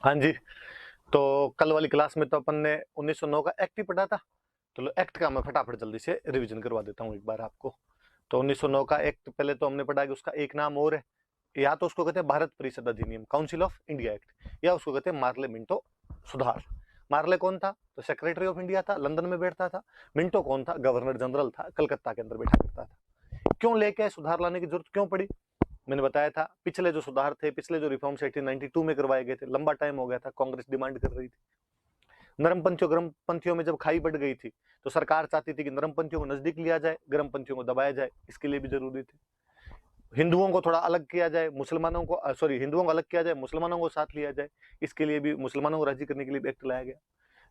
हाँ जी। तो कल वाली क्लास में तो अपन ने 1909 का एक्ट ही पढ़ा था। तो लो एक्ट का मैं फटाफट जल्दी से रिवीजन करवा देता हूँ एक बार आपको। तो 1909 का एक्ट पहले तो हमने पढ़ा कि उसका एक नाम और है, या तो उसको कहते हैं भारत परिषद अधिनियम, काउंसिल ऑफ इंडिया एक्ट, या उसको कहते हैं मार्ले मिंटो सुधार। मार्ले कौन था? तो सेक्रेटरी ऑफ इंडिया था, लंदन में बैठता था। मिंटो कौन था? गवर्नर जनरल था, कलकत्ता के अंदर बैठा करता था। क्यों लेके सुधार लाने की जरूरत क्यों पड़ी? मैंने बताया था पिछले जो सुधार थे, पिछले जो रिफॉर्म्स 1892 में करवाए गए थे, लंबा टाइम हो गया था, कांग्रेस डिमांड कर रही थी। नरमपंथियों गर्मपंथियों में जब खाई बढ़ गई थी तो सरकार चाहती थी कि नरमपंथियों को नजदीक लिया जाए, गर्मपंथियों को दबाया जाए, इसके लिए भी जरूरी थी। हिंदुओं को थोड़ा अलग किया जाए, मुसलमानों को हिंदुओं को अलग किया जाए, मुसलमानों को साथ लिया जाए, इसके लिए भी मुसलमानों को राजी करने के लिए भी एक्ट लाया गया।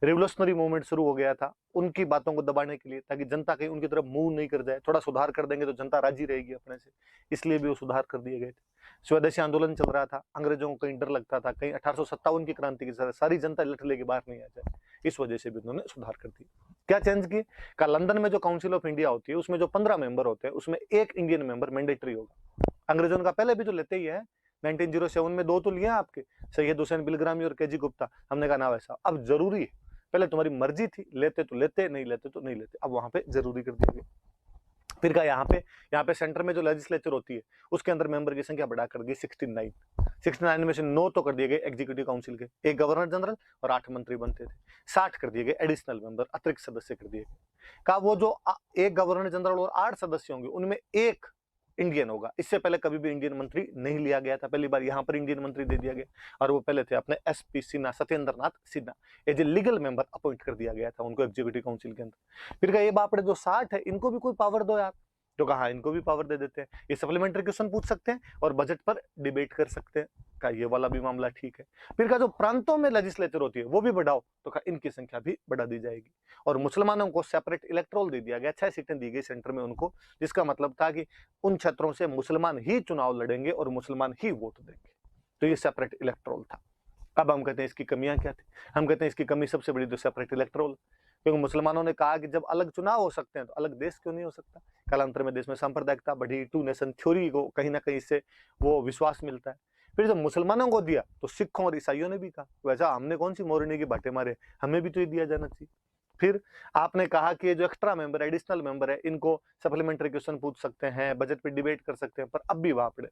रिवोल्यूशनरी मूवमेंट शुरू हो गया था उनकी बातों को दबाने के लिए, ताकि जनता कहीं उनकी तरफ मुंह नहीं कर जाए। थोड़ा सुधार कर देंगे तो जनता राजी रहेगी अपने से, इसलिए भी वो सुधार कर दिए गए थे। स्वदेशी आंदोलन चल रहा था, अंग्रेजों को कहीं डर लगता था कहीं 1857 की क्रांति की सारी जनता लठ लेके बाहर नहीं आ जाए, इस वजह से भी उन्होंने सुधार कर दिया। क्या चेंज किए? का लंदन में जो काउंसिल ऑफ इंडिया होती है उसमें जो 15 मेंबर होते हैं उसमें एक इंडियन मेंबर मैंडेटरी होगा। अंग्रेजों का पहले भी तो लेते ही है, 1907 में 2 तो लिए आपके, सैयद हुसैन बिलग्रामी और केजी गुप्ता। हमने कहा ना वैसा अब जरूरी है, पहले तुम्हारी मर्जी थी, लेते तो लेते, नहीं लेते तो नहीं लेते, अब वहां पे जरूरी कर दिया गया। फिर का यहाँ पे सेंटर में जो लेजिस्लेचर होती है उसके अंदर मेंबर की संख्या बढ़ा कर दी 69 में से 9 तो कर दिए गए एग्जीक्यूटिव काउंसिल के, एक गवर्नर जनरल और 8 मंत्री बनते थे। 60 कर दिए गए एडिशनल मेंबर, अतिरिक्त सदस्य कर दिए गए। का वो जो एक गवर्नर जनरल और 8 सदस्य होंगे उनमें एक इंडियन होगा। इससे पहले कभी भी इंडियन मंत्री नहीं लिया गया था, पहली बार यहाँ पर इंडियन मंत्री दे दिया गया, और वो पहले थे अपने SP Sinha, Satyendra Nath Sinha, as a legal member appoint कर दिया गया था उनको एग्जीक्यूटिव काउंसिल के अंदर। फिर ये बापड़े जो 60 है इनको भी कोई पावर दो यार, तो कहा इनको भी पावर दे देते हैं, ये सप्लीमेंट्री क्वेश्चन पूछ सकते हैं और बजट पर डिबेट कर सकते हैं, का ये वाला भी मामला ठीक है। फिर का जो प्रांतों में लेजिस्लेचर होती है वो भी बढ़ाओ, तो का इनकी संख्या भी बढ़ा दी जाएगी। और मुसलमानों को सेपरेट इलेक्ट्रोल दे दिया गया, 6 सीटें दी गई सेंटर में उनको, जिसका मतलब था कि उन क्षेत्रों से मुसलमान ही चुनाव लड़ेंगे और मुसलमान ही वोट देंगे, तो ये सेपरेट इलेक्ट्रोल था। अब हम कहते हैं इसकी कमियां क्या थी? हम कहते हैं इसकी कमी सबसे बड़ी तो सेपरेट इलेक्ट्रोल, क्योंकि मुसलमानों ने कहा कि जब अलग चुनाव हो सकते हैं तो अलग देश क्यों नहीं हो सकता? कालांतर में देश में सांप्रदायिकता बढ़ी, 2 नेशन थ्योरी को कहीं ना कहीं इससे वो विश्वास मिलता है। फिर जब मुसलमानों को दिया तो सिखों और ईसाइयों ने भी कहा वैसा हमने कौन सी मोरनी की बातें मारे, हमें भी तो ये दिया जाना चाहिए। फिर आपने कहा कि जो एक्स्ट्रा मेंबर एडिशनल मेंबर है इनको सप्लीमेंट्री क्वेश्चन पूछ सकते हैं, बजट पे डिबेट कर सकते हैं, पर अब भी वापड़े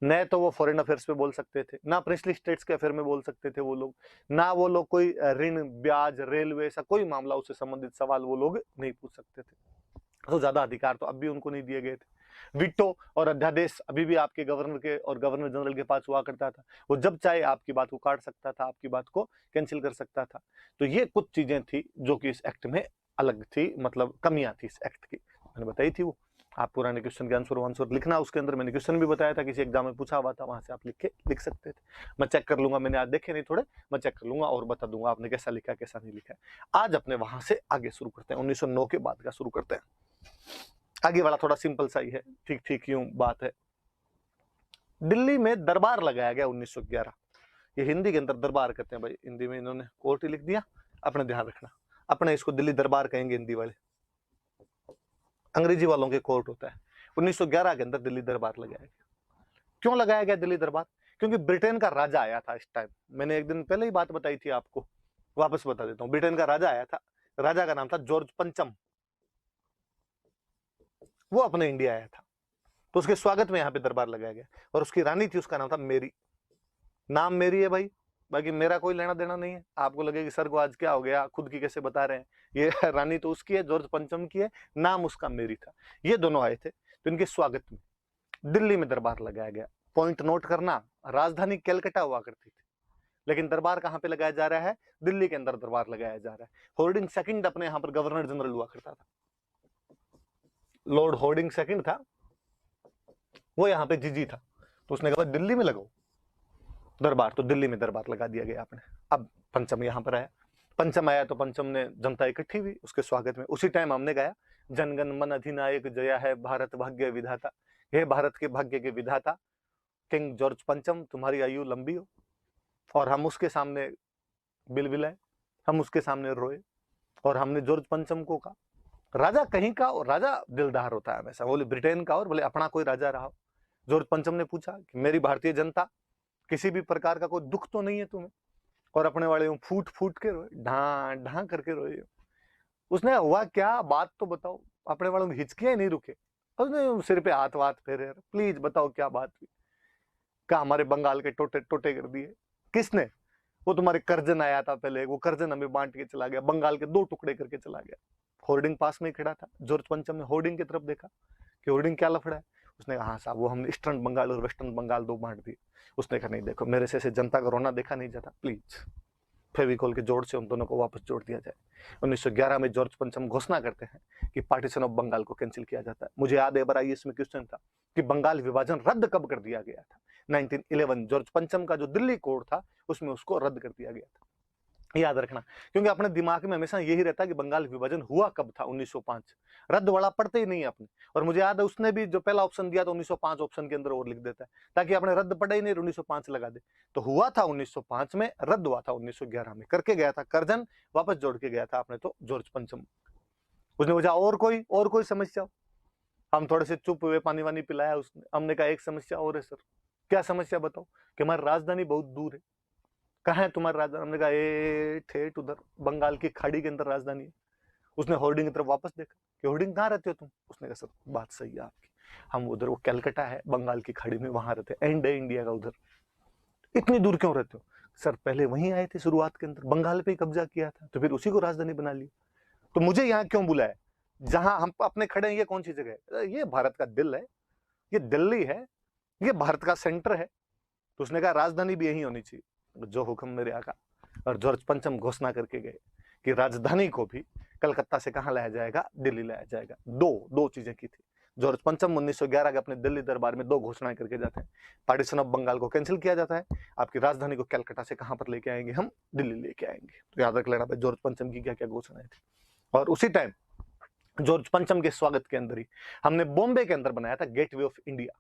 न तो वो फॉरेन अफेयर्स पे बोल सकते थे, ना प्रिंसली स्टेट्स के अफेयर में बोल सकते थे वो लोग, ना वो लोग कोई ऋण ब्याज रेलवे ऐसा कोई मामला उससे संबंधित सवाल वो लोग नहीं पूछ सकते थे। तो ज्यादा अधिकार तो अब भी उनको नहीं दिए गए थे। विटो और अध्यादेश अभी भी आपके गवर्नर के और गवर्नर जनरल के पास हुआ करता था, वो जब चाहे आपकी बात को काट सकता था, आपकी बात को कैंसिल कर सकता था। तो ये कुछ चीजें थी जो कि इस एक्ट में अलग थी, मतलब कमियां थी इस एक्ट की, मैंने बताई थी वो। आप पुराने क्वेश्चन के आंसर लिखना, उसके अंदर मैंने क्वेश्चन भी बताया था, किसी एग्जाम में पूछा हुआ था, वहां से आप लिख सकते थे। मैं चेक कर लूंगा, मैंने आज देखे नहीं थोड़े, मैं चेक कर लूंगा और बता दूंगा आपने कैसा लिखा कैसा नहीं लिखा है। आज अपने वहां से आगे शुरू करते हैं, 1909 के बाद का शुरू करते हैं। आगे वाला थोड़ा सिंपल सा ही है, ठीक ठीक यूं बात है। दिल्ली में दरबार लगाया गया 1911, ये हिंदी के अंदर दरबार कहते हैं भाई, हिंदी में इन्होंने कोर्ट ही लिख दिया, अपने ध्यान रखना, अपने इसको दिल्ली दरबार कहेंगे हिंदी वाले, अंग्रेजी वालों के कोर्ट होता है। 1911 के अंदर दिल्ली दरबार लगाया गया। क्यों लगाया गया दिल्ली दरबार? क्योंकि ब्रिटेन का राजा आया था इस टाइम, मैंने एक दिन पहले ही बात बताई थी आपको, वापस बता देता हूं। ब्रिटेन का राजा आया था, राजा का नाम था जॉर्ज पंचम, वो अपने इंडिया आया था, तो उसके स्वागत में यहाँ पे दरबार लगाया गया। और उसकी रानी थी, उसका नाम था मेरी, नाम मेरी है भाई, बाकी मेरा कोई लेना देना नहीं है। आपको लगे कि सर को आज क्या हो गया, खुद की कैसे बता रहे हैं, ये रानी तो उसकी है, जॉर्ज पंचम की है, नाम उसका मेरी था। ये दोनों आए थे, तो इनके स्वागत में दिल्ली में दरबार लगाया गया। पॉइंट नोट करना, राजधानी कलकत्ता हुआ करती थी, लेकिन दरबार कहां पे लगाया जा रहा है? दिल्ली के अंदर दरबार लगाया जा रहा है। होर्डिंग सेकंड अपने यहां पर गवर्नर जनरल हुआ करता था, लॉर्ड होर्डिंग सेकंड था, वो यहाँ पे जीजी था, तो उसने कहा दिल्ली में लगाओ दरबार, तो दिल्ली में दरबार लगा दिया गया आपने। अब पंचम यहाँ पर आया, पंचम आया तो पंचम ने जनता इकट्ठी हुई उसके स्वागत में। उसी टाइम हमने गाया जनगण मन अधिनायक जया है भारत भाग्य विधाता, हे भारत के भाग्य के विधाता किंग जॉर्ज पंचम, तुम्हारी आयु लंबी हो। और हम उसके सामने बिलबिलाए, हम उसके सामने रोए, और हमने जॉर्ज पंचम को कहा, राजा कहीं का, और राजा दिलदार होता है हमेशा, बोले ब्रिटेन का और बोले अपना कोई राजा रहा हो। जॉर्ज पंचम ने पूछा कि मेरी भारतीय जनता किसी भी प्रकार का कोई दुख तो नहीं है तुम्हें, और अपने वाले फूट फूट के रोए, ढां ढां करके रोए। उसने हुआ क्या, बात तो बताओ। अपने वालों की हिचकियां ही नहीं रुके, उसने सिर पे हाथ वाथ फेरे, प्लीज बताओ क्या बात हुई। क्या हमारे बंगाल के टोटे टोटे कर दिए? किसने? वो तुम्हारे कर्जन आया था पहले, वो कर्जन हमें बांट के चला गया, बंगाल के 2 टुकड़े करके चला गया। होर्डिंग पास में ही खड़ा था, जॉर्ज पंचम ने होर्डिंग की तरफ देखा कि होर्डिंग क्या लफड़ा है। उसने कहा हाँ साहब, वो हमने ईस्टर्न बंगाल और वेस्टर्न बंगाल 2 बांट दिए। उसने कहा नहीं देखो, मेरे से जनता का रोना देखा नहीं जाता, प्लीज फेविकोल के जोड़ से उन दोनों को वापस जोड़ दिया जाए। 1911 में जॉर्ज पंचम घोषणा करते हैं कि पार्टीशन ऑफ बंगाल को कैंसिल किया जाता है। मुझे याद है बार आईएएस में क्वेश्चन था कि बंगाल विभाजन रद्द कब कर दिया गया था। 1911 जॉर्ज पंचम का जो दिल्ली कोड था उसमें उसको रद्द कर दिया गया था, याद रखना, क्योंकि अपने दिमाग में हमेशा यही रहता है कि बंगाल विभाजन हुआ कब था, 1905। रद्द वाला पढ़ते ही नहीं है अपने। और मुझे याद है उसने भी जो पहला ऑप्शन दिया था 1905 ऑप्शन के अंदर और लिख देता है, ताकि अपने रद्द पढ़े ही नहीं, 1905 लगा दे। तो हुआ था 1905 में, रद्द हुआ था 1911 में, करके गया था कर्जन, वापस जोड़ के गया था आपने तो जॉर्ज पंचम। उसने पूछा और कोई समस्या? हम थोड़े से चुप हुए, पानी वानी पिलाया उसने। हमने कहा एक समस्या और है सर। क्या समस्या बताओ? कि हमारी राजधानी बहुत दूर है। कहाँ है तुम्हारी राजधानी? हमने कहा ए ठेठ उधर बंगाल की खाड़ी के अंदर राजधानी है। उसने होर्डिंग की तरफ वापस देखा कि होर्डिंग कहाँ रहते हो तुम? उसने कहा सर बात सही है आपकी, हम उधर, वो कलकत्ता है बंगाल की खाड़ी में, वहां रहते, एंड है इंडिया का उधर। इतनी दूर क्यों रहते हो? सर पहले वहीं आए थे शुरुआत के अंदर, बंगाल पे ही कब्जा किया था, तो फिर उसी को राजधानी बना लिया। तो मुझे यहाँ क्यों बुलाया? जहां हम अपने खड़े हैं ये कौन सी जगह है? ये भारत का दिल है, ये दिल्ली है, ये भारत का सेंटर है। तो उसने कहा राजधानी भी यही होनी चाहिए। जो हुक्म मेरे आका। और जॉर्ज पंचम घोषणा करके गए कि राजधानी को भी कलकत्ता से कहां लाया जाएगा? दिल्ली लाया जाएगा। दो चीजें की थी जॉर्ज पंचम 1911 के अपने दिल्ली दरबार में, 2 घोषणाएं करके जाते हैं। पार्टीशन ऑफ बंगाल को कैंसिल किया जाता है, आपकी राजधानी को कलकत्ता से कहां पर लेके आएंगे? हम दिल्ली लेके आएंगे। तो याद रख लेना भाई जॉर्ज पंचम की क्या क्या घोषणाएं थी। और उसी टाइम जॉर्ज पंचम के स्वागत के अंदर ही हमने बॉम्बे के अंदर बनाया था गेटवे ऑफ इंडिया।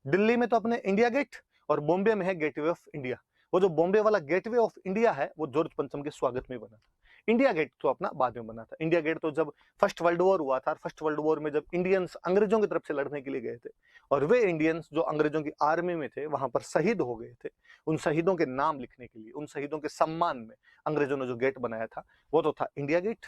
दिल्ली में तो अपने इंडिया गेट, और बॉम्बे में है गेटवे ऑफ इंडिया। वो जो बॉम्बे वाला गेटवे ऑफ इंडिया है वो जॉर्ज पंचम के स्वागत में बना था। इंडिया गेट तो अपना बाद में बना था। इंडिया गेट तो जब फर्स्ट वर्ल्ड वॉर हुआ था, फर्स्ट वर्ल्ड वॉर में जब इंडियंस अंग्रेजों की तरफ से लड़ने के लिए गए थे, और वे इंडियंस जो अंग्रेजों की आर्मी में थे वहां पर शहीद हो गए थे, उन शहीदों के नाम लिखने के लिए, उन शहीदों के सम्मान में अंग्रेजों ने जो गेट बनाया था वो तो था इंडिया गेट।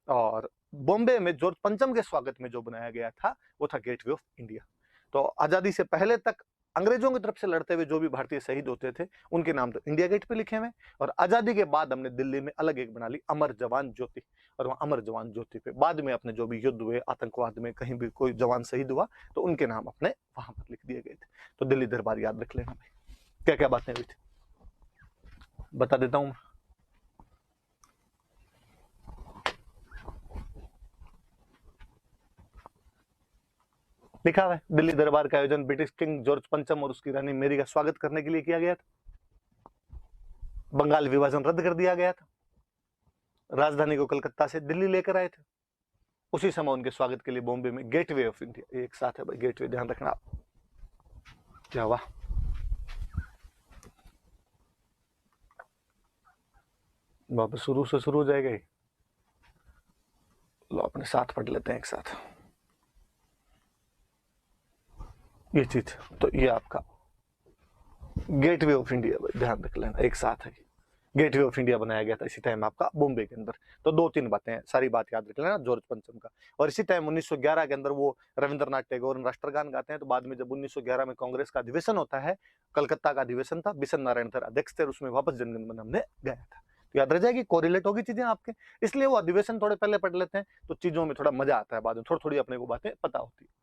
और बॉम्बे में जॉर्ज पंचम के स्वागत में जो बनाया गया था वो था गेटवे ऑफ इंडिया। तो आजादी से पहले तक अंग्रेजों की तरफ से लड़ते हुए जो भी भारतीय शहीद होते थे उनके नाम तो इंडिया गेट पे लिखे हुए। और आजादी के बाद हमने दिल्ली में अलग एक बना ली, अमर जवान ज्योति। और वहां अमर जवान ज्योति पे बाद में अपने जो भी युद्ध हुए, आतंकवाद में कहीं भी कोई जवान शहीद हुआ तो उनके नाम अपने वहां पर लिख दिए गए थे। तो दिल्ली दरबार याद रख लेना भाई, क्या क्या बातें हुई थी बता देता हूं। लिखा हुआ है दिल्ली दरबार का आयोजन ब्रिटिश किंग जॉर्ज पंचम और उसकी रानी मेरी का स्वागत करने के लिए किया गया था। बंगाल विभाजन रद्द कर दिया गया था, राजधानी को कलकत्ता से दिल्ली लेकर आए थे। उसी समय उनके स्वागत के लिए बॉम्बे में गेटवे ऑफ इंडिया, एक साथ है भाई गेटवे, ध्यान रखना। क्या हुआ? वापस शुरू से शुरू हो जाएगा। लो अपने साथ पढ़ लेते हैं एक साथ ये चीज। तो ये आपका गेटवे ऑफ इंडिया, ध्यान रख लेना, एक साथ है। गेटवे ऑफ इंडिया बनाया गया था इसी टाइम आपका बॉम्बे के अंदर। तो 2-3 बातें हैं, सारी बात याद रख लेना जॉर्ज पंचम का। और इसी टाइम 1911 के अंदर वो रविंद्रनाथ टैगोर राष्ट्रगान गाते हैं। तो बाद में जब 1911 में कांग्रेस का अधिवेशन होता है, कलकत्ता का अधिवेशन था, बिशन नारायण सर अध्यक्ष थे, उसमें वापस जनगण मन हमने गाया था। तो याद रह जाएगी, कोरिलेट होगी चीजें आपके, इसलिए वो अधिवेशन थोड़े पहले पढ़ लेते हैं तो चीजों में थोड़ा मजा आता है, बाद में थोड़ी थोड़ी अपने को बातें पता होती है।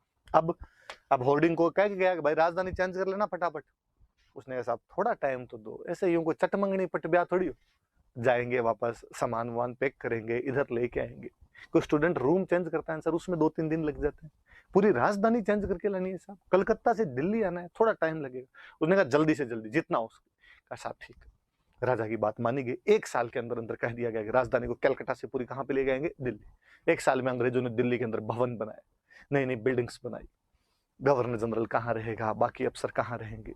अब होर्डिंग को कह गया कि भाई राजधानी चेंज कर लेना फटाफट। उसने कहा साहब थोड़ा टाइम तो दो, ऐसे यूं कोई चटमंगनी पट ब्याह थोड़ी हो, जाएंगे वापस सामान वान पैक करेंगे इधर लेके आएंगे। कोई स्टूडेंट रूम चेंज करता है सर, उसमें 2-3 दिन लग जाते हैं। पूरी राजधानी चेंज करके लानी है साहब, कलकत्ता से दिल्ली आना है, थोड़ा टाइम लगेगा। उसने कहा जल्दी से जल्दी जितना हो सके। कहा साहब ठीक है। राजा की बात मानी गई। 1 साल के अंदर अंदर कह दिया गया कि राजधानी को कलकत्ता से पूरी कहां पे ले जाएंगे? दिल्ली। 1 साल में अंग्रेजों ने दिल्ली के अंदर भवन बनाए, नई नई बिल्डिंग्स बनाई। गवर्नर जनरल कहाँ रहेगा, बाकी अफसर कहाँ रहेंगे,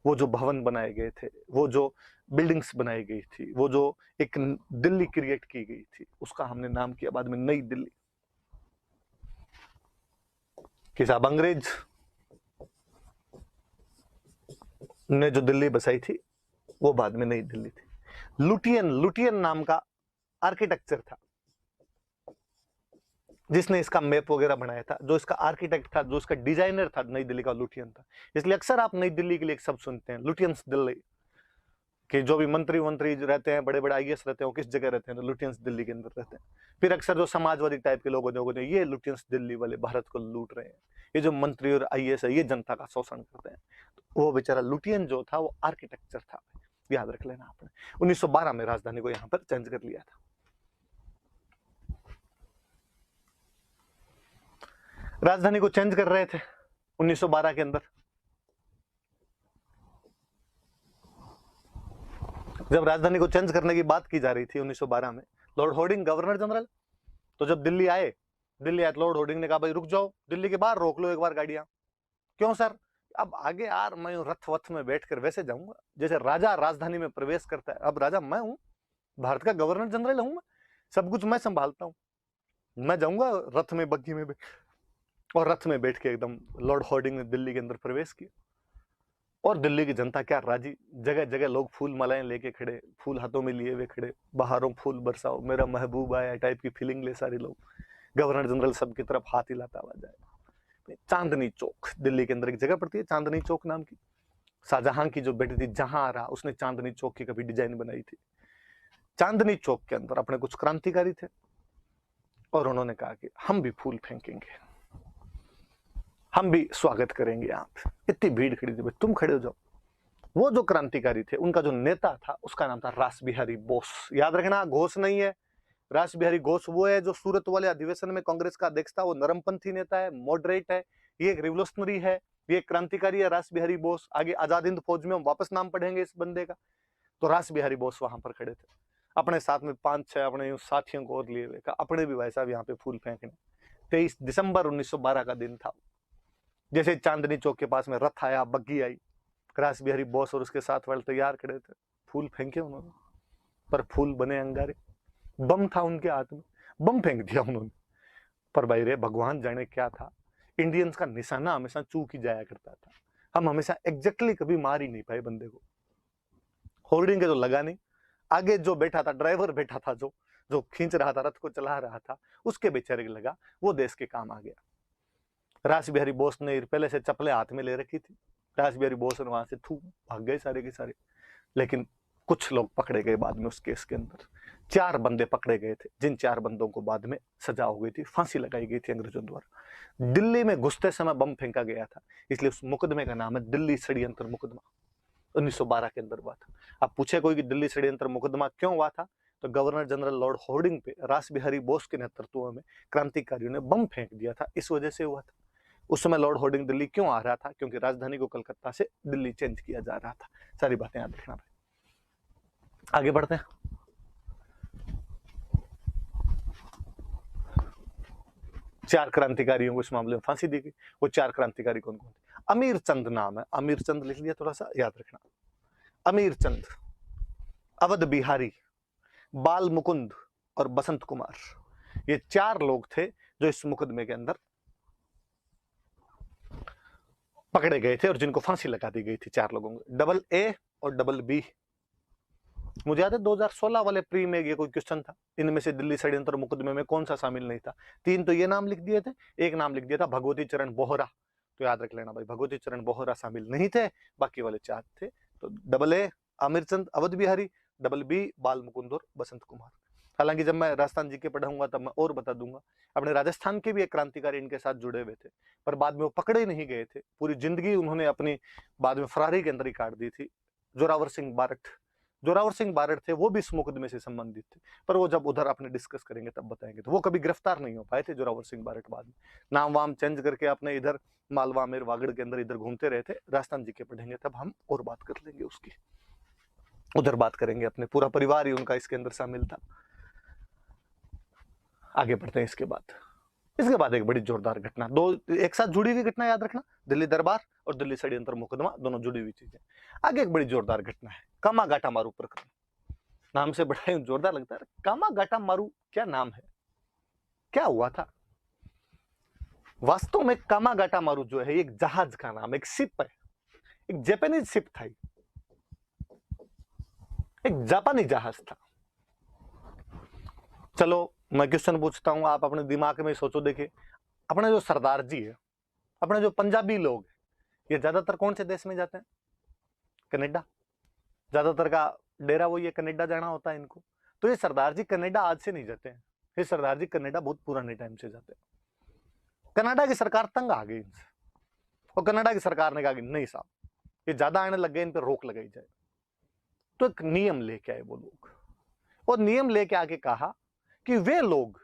वो जो भवन बनाए गए थे, वो जो बिल्डिंग्स बनाई गई थी, वो जो एक दिल्ली क्रिएट की गई थी, उसका हमने नाम किया बाद में नई दिल्ली। कि साहब अंग्रेज ने जो दिल्ली बसाई थी वो बाद में नई दिल्ली थी। लुटियन नाम का आर्किटेक्चर था जिसने इसका मैप वगैरह बनाया था, जो इसका आर्किटेक्ट था, जो इसका डिजाइनर था नई दिल्ली का, लुटियन था। इसलिए अक्सर आप नई दिल्ली के लिए एक शब्द सुनते हैं, लुटियंस दिल्ली, कि जो भी मंत्री रहते हैं, बड़े बड़े आईएएस रहते हैं, वो किस जगह रहते हैं, तो लुटियंस दिल्ली के अंदर रहते हैं। फिर अक्सर जो समाजवादी टाइप के लोग होते हैं, ये लुटियंस दिल्ली वाले भारत को लूट रहे हैं, ये जो मंत्री और आईएएस है ये जनता का शोषण करते हैं। तो वो बेचारा लुटियन जो था वो आर्किटेक्चर था, याद रख लेना आपने। 1912 में राजधानी को यहाँ पर चेंज कर लिया था। राजधानी को चेंज कर रहे थे 1912 के अंदर। जब राजधानी को चेंज करने की बात की जा रही थी 1912 में, लॉर्ड हॉर्डिंग गवर्नर जनरल, तो जब दिल्ली आए तो लॉर्ड हॉर्डिंग ने कहा भाई रुक जाओ, दिल्ली के बाहर रोक लो एक बार गाड़ियां। क्यों सर? अब आगे यार मैं रथ वथ में बैठकर वैसे जाऊंगा जैसे राजा राजधानी में प्रवेश करता है। अब राजा मैं हूं, भारत का गवर्नर जनरल हूं, मैं सब कुछ मैं संभालता हूं। मैं जाऊंगा रथ में, बग्घी में, और रथ में बैठ के एकदम लॉर्ड हॉर्डिंग ने दिल्ली के अंदर प्रवेश किया। और दिल्ली की जनता क्या राजी, जगह जगह लोग फूल मालाएं लेके खड़े, फूल हाथों में लिए हुए खड़े, बाहरों फूल बरसाओ मेरा महबूब आया टाइप की फीलिंग ले सारे लोग। गवर्नर जनरल सबकी तरफ हाथ हिलाता हुआ जाए। चांदनी चौक दिल्ली के अंदर एक जगह पड़ती है, चांदनी चौक नाम की। शाहजहां की जो बेटी थी जहांआरा, उसने चांदनी चौक की कभी डिजाइन बनाई थी। चांदनी चौक के अंदर अपने कुछ क्रांतिकारी थे और उन्होंने कहा कि हम भी फूल फेंकेंगे, हम भी स्वागत करेंगे। आप इतनी भीड़ खड़ी थी, तुम खड़े हो जाओ। वो जो क्रांतिकारी थे, उनका जो नेता था उसका नाम था रास बिहारी बोस। याद रखना, घोष नहीं है, रास बिहारी घोष वो है जो सूरत वाले अधिवेशन में कांग्रेस का अध्यक्ष था। वो नरमपंथी नेता है, मॉडरेट है, ये एक रिवोल्यूशनरी है, ये एक क्रांतिकारी है रास बिहारी बोस। आगे आजाद हिंद फौज में हम वापस नाम पढ़ेंगे इस बंदे का। तो रास बिहारी बोस वहां पर खड़े थे, अपने साथ में 5-6 अपने साथियों को और लिए हुए, अपने भी भाई साहब यहाँ पे फूल फेंकने। 23 दिसंबर 1912 का दिन था। जैसे चांदनी चौक के पास में रथ आया, बग्घी आई, रास बिहारी बोस और उसके साथ वाले तैयार खड़े थे, फूल फेंके उन्होंने, पर फूल बने अंगारे। बम था उनके हाथ में, बम फेंक दिया उन्होंने। पर भाई रे भगवान जाने क्या था, इंडियंस का निशाना हमेशा चूक ही जाया करता था। हम हमेशा एग्जैक्टली कभी मार ही नहीं पाए बंदे को। होर्डिंग के तो लगा नहीं, आगे जो बैठा था, ड्राइवर बैठा था, जो खींच रहा था, रथ को चला रहा था, उसके बेचारे को लगा, वो देश के काम आ गया। रास बिहारी बोस ने पहले से चप्पलें हाथ में ले रखी थी, रास बिहारी बोस ने वहां से भाग गए सारे के सारे। लेकिन कुछ लोग पकड़े गए बाद में उस केस के अंदर। 4 बंदे पकड़े गए थे, जिन 4 बंदों को बाद में सजा हो गई थी, फांसी लगाई गई थी अंग्रेजों द्वारा। दिल्ली में घुसते समय बम फेंका गया था, इसलिए उस मुकदमे का नाम है दिल्ली षड्यंत्र मुकदमा। 1912 के अंदर हुआ था। अब पूछे कोई कि दिल्ली षड्यंत्र मुकदमा क्यों हुआ था, तो गवर्नर जनरल लॉर्ड हॉर्डिंग पे रास बिहारी बोस के नेतृत्व में क्रांतिकारियों ने बम फेंक दिया था, इस वजह से हुआ था। उस समय लॉर्ड हॉर्डिंग दिल्ली क्यों आ रहा था, क्योंकि राजधानी को कलकत्ता से दिल्ली चेंज किया जा रहा था। सारी बातें याद रखना भाई। आगे बढ़ते हैं। चार क्रांतिकारियों को इस मामले में फांसी दी गई। वो 4 क्रांतिकारी कौन कौन थे? अमीर चंद नाम है, अमीर चंद लिख लिया, थोड़ा सा याद रखना। अमीर चंद, अवध बिहारी, बाल मुकुंद और बसंत कुमार, ये 4 लोग थे जो इस मुकदमे के अंदर पकड़े गए थे और जिनको फांसी लगा दी गई थी। 4 लोगों को, डबल ए और डबल बी। मुझे याद है 2016 वाले प्री में ये कोई क्वेश्चन था, इनमें से दिल्ली षड्यंत्र मुकदमे में कौन सा शामिल नहीं था। 3 तो ये नाम लिख दिए थे, एक नाम लिख दिया था भगवती चरण बोहरा। तो याद रख लेना भाई, भगवती चरण बोहरा शामिल नहीं थे, बाकी वाले 4 थे। तो double A Amir Chand, Awadh Bihari, double B Bal Mukund और बसंत कुमार। हालांकि जब मैं राजस्थान जी के पढ़ाऊंगा तब मैं और बता दूंगा, अपने राजस्थान के भी एक क्रांतिकारी इनके साथ जुड़े हुए थे, पर बाद में वो पकड़े नहीं गए थे। पूरी जिंदगी उन्होंने अपनी बाद में फरारी के अंदर ही काट दी थी। जोरावर सिंह बारठ थे, वो भी इस मुकदमे से संबंधित थे, पर वो जब उधर अपने डिस्कस करेंगे तब बताएंगे। तो वो कभी गिरफ्तार नहीं हो पाए थे जोरावर सिंह बारठ। बाद में नाम वाम चेंज करके अपने इधर मालवा में वागड़ के अंदर इधर घूमते रहे थे। राजस्थान जी के पढ़ेंगे तब हम और बात कर लेंगे उसकी, उधर बात करेंगे। अपने पूरा परिवार ही उनका इसके अंदर शामिल था। आगे बढ़ते हैं। इसके बाद एक बड़ी जोरदार घटना, 2 एक साथ जुड़ी हुई घटना, याद रखना, दिल्ली दरबार और दिल्ली षड्यंत्र मुकदमा दोनों जुड़ी हुई चीजें। आगे एक बड़ी जोरदार घटना है, कामागाटा मारू प्रकरण। नाम से बड़ा ही जोरदार लगता है। कामागाटा मारू क्या नाम है, क्या हुआ था? वास्तव में कामागाटा मारू जो है एक जहाज का नाम, एक शिप है, एक जापानीज शिप था, एक जापानी जहाज था। चलो मैं क्वेश्चन पूछता हूं, आप अपने दिमाग में सोचो। देखिए अपने जो सरदार जी है, अपने जो पंजाबी लोग हैं, ये ज्यादातर कौन से देश में जाते हैं? कनाडा। ज्यादातर का डेरा वो ये कनाडा जाना होता है इनको। तो ये सरदार जी कनाडा आज से नहीं जाते हैं, ये सरदार जी कनाडा बहुत पुराने टाइम से जाते हैं। कनाडा की सरकार तंग आ गई इनसे, और कनाडा की सरकार ने कहा कि नहीं साहब, ये ज्यादा आने लग गए, इन पर रोक लगाई जाए। तो एक नियम लेके आए वो लोग, और नियम लेके आके कहा कि वे लोग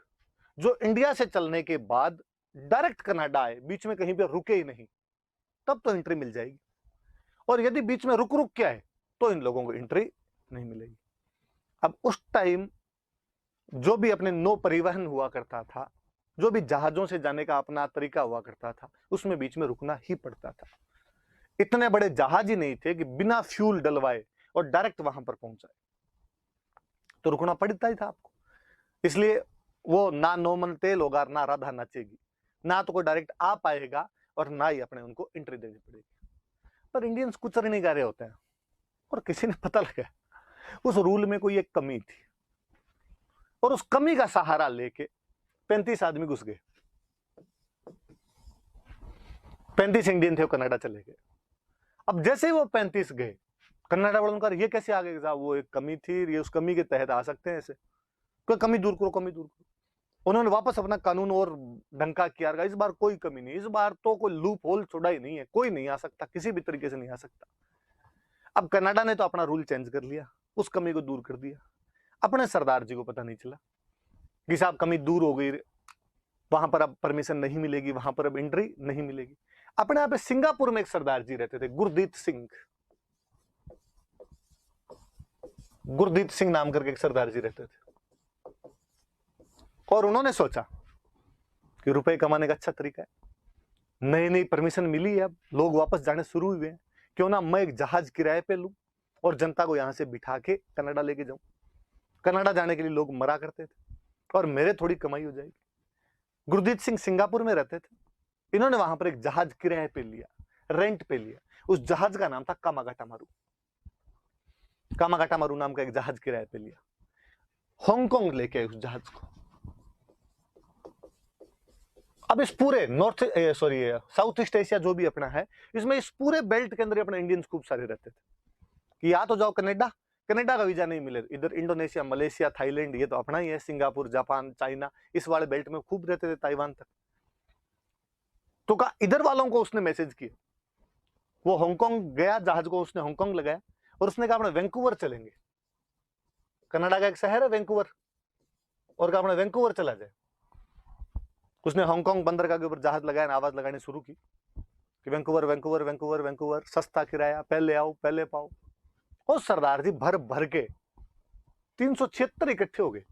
जो इंडिया से चलने के बाद डायरेक्ट कनाडा आए, बीच में कहीं पे रुके ही नहीं, तब तो एंट्री मिल जाएगी, और यदि बीच में रुक रुक के आए तो इन लोगों को एंट्री नहीं मिलेगी। अब उस टाइम जो भी अपने नौ परिवहन हुआ करता था, जो भी जहाजों से जाने का अपना तरीका हुआ करता था, उसमें बीच में रुकना ही पड़ता था। इतने बड़े जहाज ही नहीं थे कि बिना फ्यूल डलवाए और डायरेक्ट वहां पर पहुंचाए, तो रुकना पड़ता ही था आपको। इसलिए वो ना नोमन तेल होगा, ना राधा नाचेगी, ना तो कोई डायरेक्ट आ पाएगा और ना ही अपने उनको एंट्री देनी पड़ेगी। पर इंडियंस कुछ नहीं कर रहे होते हैं, और किसी ने पता लगा उस रूल में कोई एक कमी थी, और उस कमी का सहारा लेके 35 आदमी घुस गए। 35 इंडियन थे, वो कनाडा चले गए। अब जैसे ही वो 35 गए, कनाडा वालों का ये कैसे आ गए? वो एक कमी थी, ये उस कमी के तहत आ सकते हैं ऐसे, कोई कमी दूर करो, कमी दूर करो। उन्होंने वापस अपना कानून और ढंका किया, इस बार कोई कमी नहीं, इस बार तो कोई लूप होल छोड़ा ही नहीं है, कोई नहीं आ सकता, किसी भी तरीके से नहीं आ सकता। अब कनाडा ने तो अपना रूल चेंज कर लिया, उस कमी को दूर कर दिया। अपने सरदार जी को पता नहीं चला कि साहब कमी दूर हो गई, वहां पर अब परमिशन नहीं मिलेगी, वहां पर अब एंट्री नहीं मिलेगी। अपने यहाँ पे सिंगापुर में एक सरदार जी रहते थे, गुरदीत सिंह। गुरदीत सिंह नाम करके एक सरदार जी रहते थे, और उन्होंने सोचा कि रुपए कमाने का अच्छा तरीका है, नई नई परमिशन मिली है, अब लोग वापस जाने शुरू हुए हैं, क्यों ना मैं एक जहाज किराए पे लूं और जनता को यहां से बिठा के कनाडा लेके जाऊं। कनाडा जाने के लिए लोग मरा करते थे, और मेरे थोड़ी कमाई हो जाएगी। गुरदीत सिंह सिंगापुर में रहते थे, इन्होंने वहां पर एक जहाज किराए पे लिया, रेंट पे लिया। उस जहाज का नाम था कामागाटामारू। कामागाटामारू नाम का एक जहाज किराए पे लिया, हांगकांग लेके आए उस जहाज को। अब इस पूरे साउथ ईस्ट एशिया जो भी अपना है, इसमें इस पूरे बेल्ट के अंदर अपने इंडियंस खूब सारे रहते थे कि या तो जाओ कनाडा, कनाडा का वीजा नहीं मिले, इधर इंडोनेशिया, मलेशिया, थाईलैंड, ये तो अपना ही है, सिंगापुर, जापान, चाइना, इस वाले बेल्ट में खूब रहते थे, ताइवान तक। तो कहा इधर वालों को उसने मैसेज किया, वो हांगकांग गया, जहाज को उसने हांगकांग लगाया, और उसने कहा अपने वैंकूवर चलेंगे। कनाडा का एक शहर है वैंकूवर, और कहा अपने वैंकूवर चला जाए। उसने हांगकांग बंदरगाह के ऊपर जहाज लगाया, आवाज लगानी शुरू की कि वैंकूवर वैंकूवर वैंकूवर वैंकूवर, सस्ता किराया, पहले आओ पहले पाओ। और सरदार जी भर भर के 376 इकट्ठे हो गए।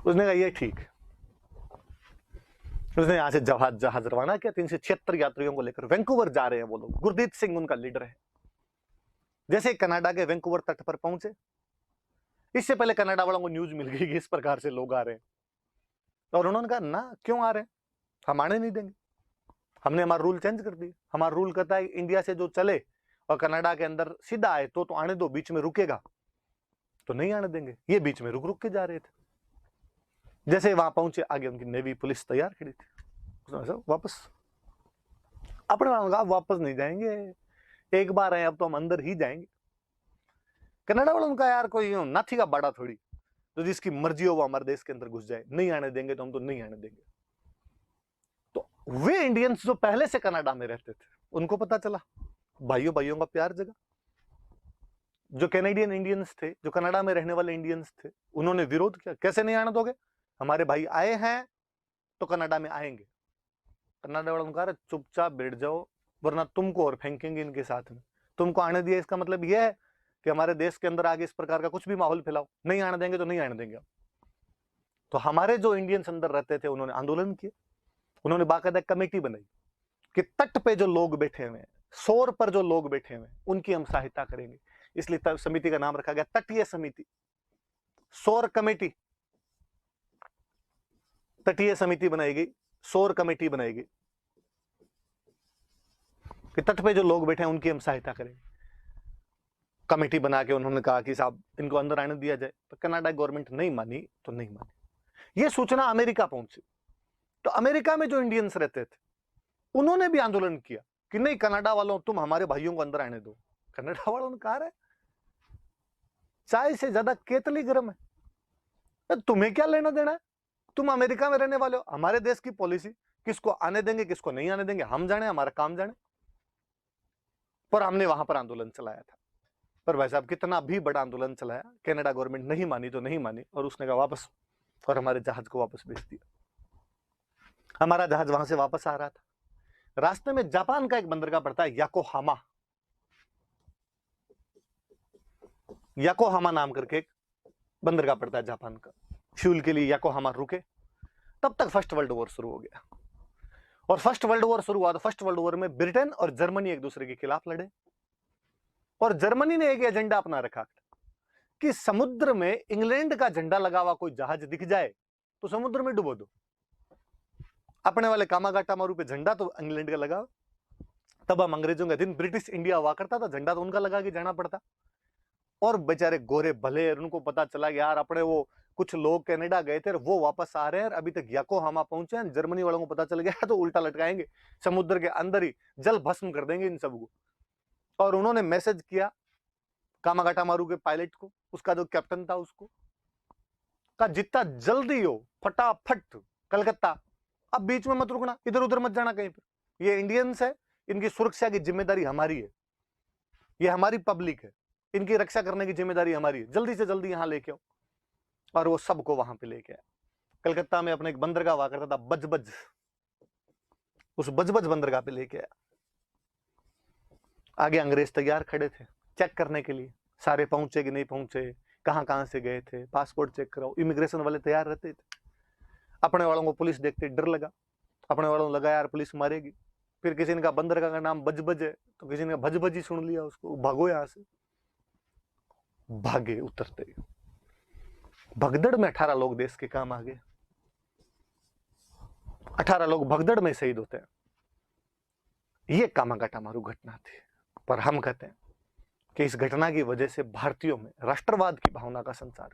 उसने कहा ये ठीक है, उसने यहां से जहाज रवाना किया, 376 यात्रियों को लेकर वैंकूवर जा रहे हैं वो लोग। गुरदीत सिंह उनका लीडर है। जैसे कनाडा के वैंकूवर तट पर पहुंचे, इससे पहले कनाडा वालों को न्यूज मिल गई कि इस प्रकार से लोग आ रहे हैं, और उन्होंने कहा ना क्यों आ रहे हैं, हम आने नहीं देंगे, हमने हमारा रूल चेंज कर दिया। हमारा रूल कहता है इंडिया से जो चले और कनाडा के अंदर सीधा आए तो आने दो, बीच में रुकेगा तो नहीं आने देंगे। ये बीच में रुक रुक के जा रहे थे। जैसे वहां पहुंचे, आगे उनकी नेवी पुलिस तैयार खड़ी थी। वापस अपने वापस नहीं जाएंगे, एक बार आए अब तो हम अंदर ही जाएंगे। कनाडा वालों का यार कोई नाथी का बाड़ा थोड़ी, तो जिसकी मर्जी हो वो हमारे देश के अंदर घुस जाए, नहीं आने देंगे तो हम तो नहीं आने देंगे। तो वे इंडियंस जो पहले से कनाडा में रहते थे, उनको पता चला भाइयों भाइयों का प्यार जगा। जो कैनेडियन इंडियंस थे, जो कनाडा में रहने वाले इंडियंस थे, उन्होंने विरोध किया, कैसे नहीं आने दोगे, हमारे भाई आए हैं तो कनाडा में आएंगे। कनाडा वालों ने कहा चुपचाप बैठ जाओ, वरना तुमको और फेंकेंगे इनके साथ में। तुमको आने दिया इसका मतलब यह है कि हमारे देश के अंदर आगे इस प्रकार का कुछ भी माहौल फैलाओ, नहीं आने देंगे तो नहीं आने देंगे। तो हमारे जो इंडियंस अंदर रहते थे, उन्होंने आंदोलन किया, उन्होंने बाकायदा कमेटी बनाई कि तट पे जो लोग बैठे हुए हैं, शोर पर जो लोग बैठे हुए हैं, उनकी हम सहायता करेंगे। इसलिए समिति का नाम रखा गया तटीय समिति, शोर कमेटी। तटीय समिति बनाई गई, शोर कमेटी बनाई गई। कि तट पे जो लोग बैठे हैं उनकी हम सहायता करेंगे। कमेटी बना के उन्होंने कहा कि साहब इनको अंदर आने दिया जाए, तो कनाडा गवर्नमेंट नहीं मानी तो नहीं मानी। ये सूचना अमेरिका पहुंची, तो अमेरिका में जो इंडियंस रहते थे उन्होंने भी आंदोलन किया कि नहीं कनाडा वालों तुम हमारे भाइयों को अंदर आने दो। कनाडा वालों ने कहा है चाय से ज्यादा केतली गर्म है, तुम्हें क्या लेना देना है, तुम अमेरिका में रहने वाले हो, हमारे देश की पॉलिसी किसको आने देंगे किसको नहीं आने देंगे हम जाने, हमारा काम जाने। पर हमने वहां पर आंदोलन चलाया था, पर भाई साहब कितना भी बड़ा आंदोलन चलाया, कनाडा गवर्नमेंट नहीं मानी तो नहीं मानी, और उसने कहा वापस, और हमारे जहाज को वापस भेज दिया। हमारा जहाज वहां से वापस आ रहा था, रास्ते में जापान का एक बंदरगाह पड़ता है याकोहामा, याकोहामा नाम करके एक बंदरगाह पड़ता है जापान का, फ्यूल के लिए याकोहामा रुके। तब तक फर्स्ट वर्ल्ड वॉर शुरू हो गया, और फर्स्ट वर्ल्ड वॉर शुरू हुआ तो फर्स्ट वर्ल्ड वॉर में ब्रिटेन और जर्मनी एक दूसरे के खिलाफ लड़े, और जर्मनी ने एक एजेंडा अपना रखा कि समुद्र में इंग्लैंड का झंडा लगा हुआ कोई जहाज दिख जाए तो समुद्र में डुबो दो। अपने वाले कामागाटा मारू पे झंडा तो इंग्लैंड का लगा, तब हम अंग्रेजों के दिन ब्रिटिश इंडिया हुआ करता था, झंडा तो उनका लगा के जाना पड़ता। और बेचारे गोरे भले, उनको पता चला यार अपने वो कुछ लोग कनाडा गए थे वो वापस आ रहे हैं, अभी तक याकोहामा पहुंचे हैं, जर्मनी वालों को पता चल गया तो उल्टा लटकाएंगे, समुद्र के अंदर ही जल भस्म कर देंगे इन सबको। और उन्होंने मैसेज किया कामागाटा मारू के पायलट को, उसका जो कैप्टन था उसको, का जितना जल्दी हो फटाफट कलकत्ता, अब बीच में मत रुकना, इधर उधर मत जाना कहीं पर, ये इंडियंस है, इनकी सुरक्षा की जिम्मेदारी हमारी है, ये हमारी पब्लिक है, इनकी रक्षा करने की जिम्मेदारी हमारी है, जल्दी से जल्दी यहां लेके आओ। और वो सबको वहां पे लेके आया। कलकत्ता में अपने एक बंदरगाह हुआ करता था बजबज, उस बजबज बंदरगाह पे लेके आया। आगे अंग्रेज तैयार खड़े थे चेक करने के लिए, सारे पहुंचे कि नहीं पहुंचे, कहां कहां से गए थे, पासपोर्ट चेक कराओ, इमिग्रेशन वाले तैयार रहते थे। अपने वालों को पुलिस देखते डर लगा, अपने वालों को लगा यार पुलिस मारेगी, फिर किसी ने कहा बंदरगाह का नाम बजबज है, तो किसी ने भजबज ही सुन लिया उसको, भागो यहां से, भागे उतरते ही। भगदड़ में 18 लोग देश के काम आ गए, 18 लोग भगदड़ में शहीद होते हैं। ये कामागाटा मारू घटना थी। पर हम कहते हैं कि इस घटना की वजह से भारतीयों में राष्ट्रवाद की भावना का संचार,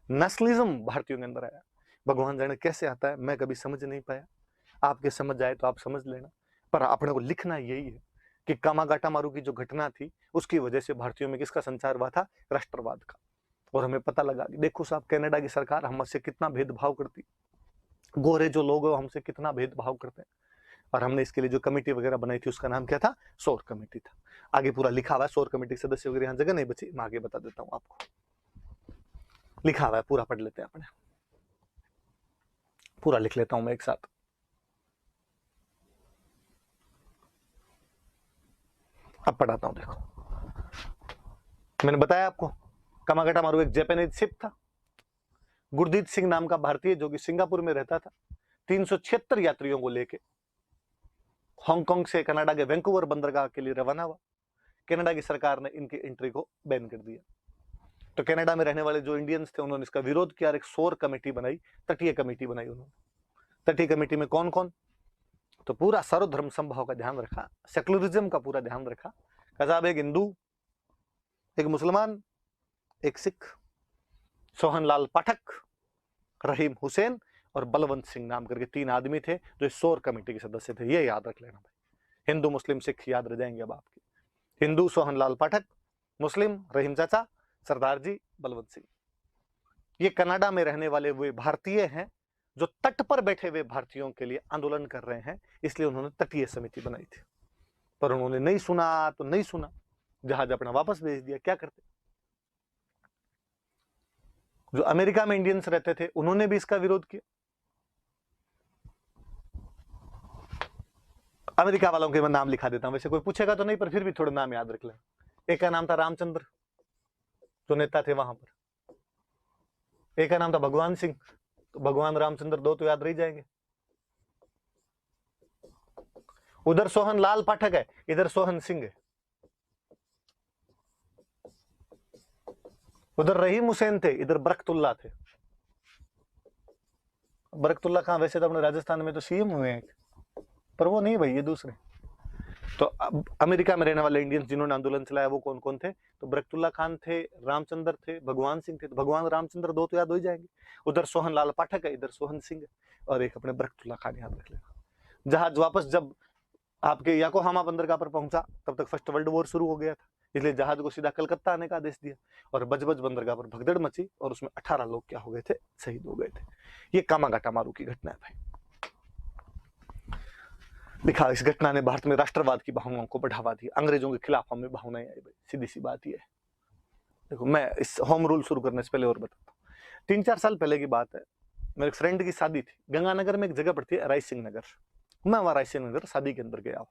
नस्लिज्म भारतीयों के अंदर आया। भगवान जाने कैसे आता है, मैं कभी समझ नहीं पाया, आपके समझ आए तो आप समझ लेना। पर अपने को लिखना यही है कि कामागाटा मारू की जो घटना थी उसकी वजह से भारतीयों में किसका संचार हुआ था, राष्ट्रवाद का। और हमें पता लगा कि देखो साहब कनाडा की सरकार हमसे कितना भेदभाव करती, गोरे जो लोग हैं हमसे कितना भेदभाव करते हैं। और हमने इसके लिए जो कमेटी वगैरह बनाई थी उसका नाम क्या था, सौर कमेटी था। आगे पूरा लिखा हुआ है, सौर कमेटी सदस्य वगैरह यहाँ जगह नहीं बची, मैं आगे बता देता हूँ आपको, लिखा हुआ है, पूरा पढ़ लेते हैं अपने, पूरा लिख लेता हूं मैं एक साथ। अब पढ़ाता हूं, देखो मैंने बताया आपको कामागाटा मारू एक जापानीज शिप था, गुरदीत सिंह नाम का भारतीय जो कि सिंगापुर में रहता था, 376 यात्रियों को लेके हांगकांग से कनाडा के वैंकूवर बंदरगाह के लिए रवाना हुआ। कनाडा की सरकार ने इनकी एंट्री को बैन कर दिया। तो कनाडा में रहने वाले जो इंडियंस थे उन्होंने इसका विरोध किया, एक सौर कमेटी बनाई, तटीय कमेटी बनाई उन्होंने। तटीय कमेटी में कौन कौन, तो पूरा सर्वधर्म संभाव का ध्यान रखा, सेकुलरिज्म का पूरा ध्यान रखा। साहब एक हिंदू, एक मुसलमान, एक सिख, सोहनलाल पाठक, रहीम हुसैन और बलवंत सिंह नाम करके 3 आदमी थे जो इस सौर कमेटी के सदस्य थे। ये याद रख लेना भाई, हिंदू मुस्लिम सिख याद रह जाएंगे अब आपके। हिंदू सोहनलाल पाठक, मुस्लिम रहीम चाचा, सरदार जी, बलवंत सिंह। ये कनाडा में रहने वाले वे भारतीय हैं जो तट पर बैठे हुए भारतीयों के लिए आंदोलन कर रहे हैं, इसलिए उन्होंने तटीय समिति बनाई थी। पर उन्होंने नहीं सुना तो नहीं सुना, जहाज अपना वापस भेज दिया। क्या करते, जो अमेरिका में इंडियंस रहते थे उन्होंने भी इसका विरोध किया। अमेरिका वालों के मैं नाम लिखा देता हूं, वैसे कोई पूछेगा तो नहीं, पर फिर भी थोड़ा नाम याद रख लें। एक का नाम था रामचंद्र, जो नेता थे वहां पर। एक का नाम था भगवान सिंह, तो भगवान रामचंद्र 2 तो याद रह जाएंगे। उधर सोहन लाल पाठक है, इधर सोहन सिंह है। उधर रहीम हुसैन थे, इधर बरकतुल्ला थे। बरकतुल्ला कहां, वैसे तो अपने राजस्थान में तो सीएम हुए हैं, पर वो नहीं भाई, ये दूसरे। तो अब अमेरिका में रहने वाले इंडियंस जिन्होंने आंदोलन चलाया वो कौन कौन थे? तो बरकतुल्ला खान थे, रामचंद्र थे, भगवान सिंह थे। तो भगवान रामचंद्र दो तो याद हो ही जाएंगे, उधर सोहन लाल पाठक है, इधर सोहन सिंह है, और एक अपने बरकतुल्ला खान याद रख लेना। जहाज वापस जब आपके याकोहामा बंदरगाह पर पहुंचा तब तक फर्स्ट वर्ल्ड वॉर शुरू हो गया था, इसलिए जहाज को सीधा कलकत्ता आने का आदेश दिया, और बजबज बंदरगाह पर भगदड़ मची और उसमें 18 लोग क्या हो गए थे? शहीद हो गए थे। ये कामागाटा मारू की घटना है भाई। दिखा, इस घटना ने भारत में राष्ट्रवाद की भावनाओं को बढ़ावा दिया, अंग्रेजों के खिलाफ हमें भावनाएं आई भाई, सीधी सी बात ये है। देखो, मैं इस होम रूल शुरू करने से पहले और बताता हूँ। 3-4 साल पहले की बात है, मेरे फ्रेंड की शादी थी गंगानगर में, एक जगह पड़ती है राय सिंह नगर। मैं वहां राय सिंह नगर शादी के अंदर गया हूँ।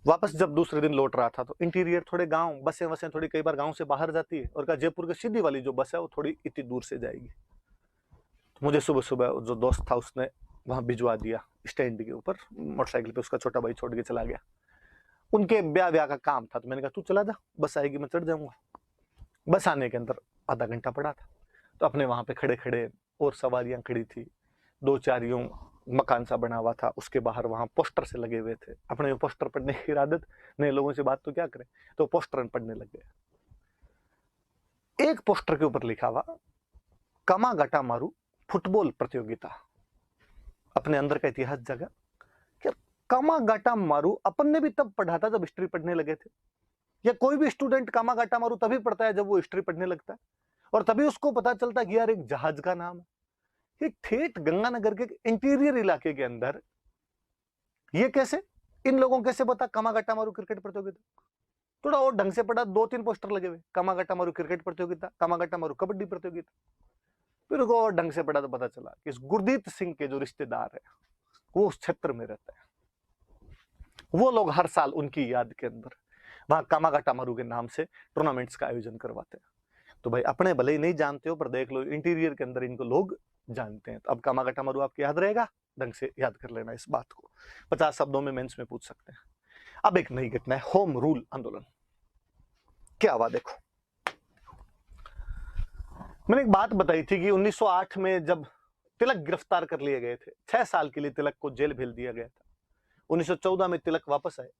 वापस जब दूसरे दिन लौट रहा था तो इंटीरियर थोड़े गांव, बसें वसें थोड़ी कई बार गांव से बाहर जाती है, और कहा जयपुर की सीधी वाली जो बस है वो थोड़ी इतनी दूर से जाएगी। तो मुझे सुबह सुबह जो दोस्त था उसने वहां भिजवा दिया स्टैंड के ऊपर, मोटरसाइकिल पे उसका छोटा भाई छोड़ के चला गया। उनके ब्याह का काम था, तो मैंने कहा तू चला जा, बस आएगी मैं चढ़ जाऊंगा। बस आने के अंदर आधा घंटा पड़ा था, तो अपने वहां पे खड़े खड़े और सवारियां खड़ी थी, 2-4 यूं मकान सा बना हुआ था, उसके बाहर वहां पोस्टर से लगे हुए थे। अपने पोस्टर पढ़ने की आदत, नए लोगों से बात तो क्या करें, तो पोस्टर पढ़ने लग गए। एक पोस्टर के ऊपर लिखा हुआ कामागाटा मारू फुटबॉल प्रतियोगिता। अपने अंदर का इतिहास जगा कि कामागाटा मारू अपन ने भी तब पढ़ा था जब हिस्ट्री पढ़ने लगे थे, या कोई भी स्टूडेंट कामागाटा मारू तभी पढ़ता है जब वो हिस्ट्री पढ़ने लगता है, और तभी उसको पता चलता है कि यार एक जहाज का नाम है। ये ठेठ गंगानगर के इंटीरियर इलाके के अंदर ये कैसे, इन लोगों कैसे पता कामागाटा मारू क्रिकेट प्रतियोगिता? थोड़ा और ढंग से पढ़ा, 2-3 पोस्टर लगे हुए, कामागाटा मारू क्रिकेट प्रतियोगिता, कामागाटा मारू कबड्डी प्रतियोगिता। फिर उसको और ढंग से पढ़ा तो पता चला कि इस गुरदीप सिंह के जो रिश्तेदार है वो उस क्षेत्र में रहते हैं, वो लोग हर साल उनकी याद के अंदर वहां कामागाटा मारू के नाम से टूर्नामेंट्स का आयोजन करवाते हैं। तो भाई अपने भले ही नहीं जानते हो, पर देख लो इंटीरियर के अंदर इनको लोग जानते हैं। तो अब कामागाटा मारू आपको याद रहेगा, ढंग से याद कर लेना इस बात को, 50 शब्दों में मेंस में पूछ सकते हैं। अब एक नई घटना है, होम रूल आंदोलन। क्या हुआ देखो, मैंने एक बात बताई थी कि 1908 में जब तिलक गिरफ्तार कर लिए गए थे, 6 साल के लिए तिलक को जेल भेज दिया गया था। 1914 में तिलक वापस आए,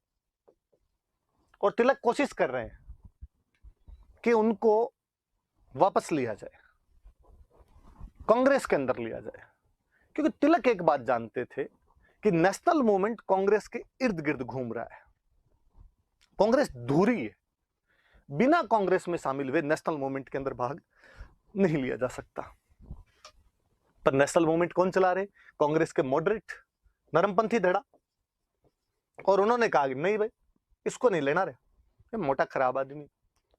और तिलक कोशिश कर रहे हैं कि उनको वापस लिया जाए, कांग्रेस के अंदर लिया जाए, क्योंकि तिलक एक बात जानते थे कि नेशनल मूवमेंट कांग्रेस के इर्द गिर्द घूम रहा है, कांग्रेस धुरी है, बिना कांग्रेस में शामिल हुए नेशनल मूवमेंट के अंदर भाग नहीं लिया जा सकता। पर नेशनल मूवमेंट कौन चला रहे? कांग्रेस के मॉडरेट नरमपंथी धड़ा, और उन्होंने कहा नहीं भाई इसको नहीं लेना रहे, ये मोटा खराब आदमी,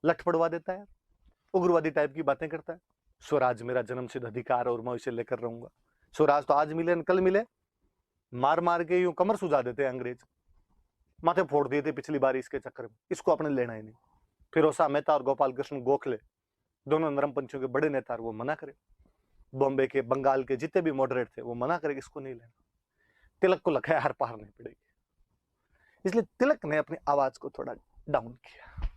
लठ पड़वा देता है, उग्रवादी टाइप की बातें करता है। स्वराज मेरा जन्मसिद्ध अधिकार और मैं इसे लेकर रहूंगा। स्वराज तो आज मिले कल मिले, मार मार के यूं कमर सुझा देते हैं अंग्रेज, माथे फोड़ दिए थे पिछली बार इसके चक्कर में, इसको अपने लेना ही नहीं। फिरोसा मेहता और गोपाल कृष्ण गोखले दोनों नरमपंथियों के बड़े नेता, वो मना करे, बॉम्बे के बंगाल के जितने भी मॉडरेट थे वो मना करे, इसको नहीं लेना। तिलक को लगा हर पार नहीं पड़ेगी, इसलिए तिलक ने अपनी आवाज को थोड़ा डाउन किया।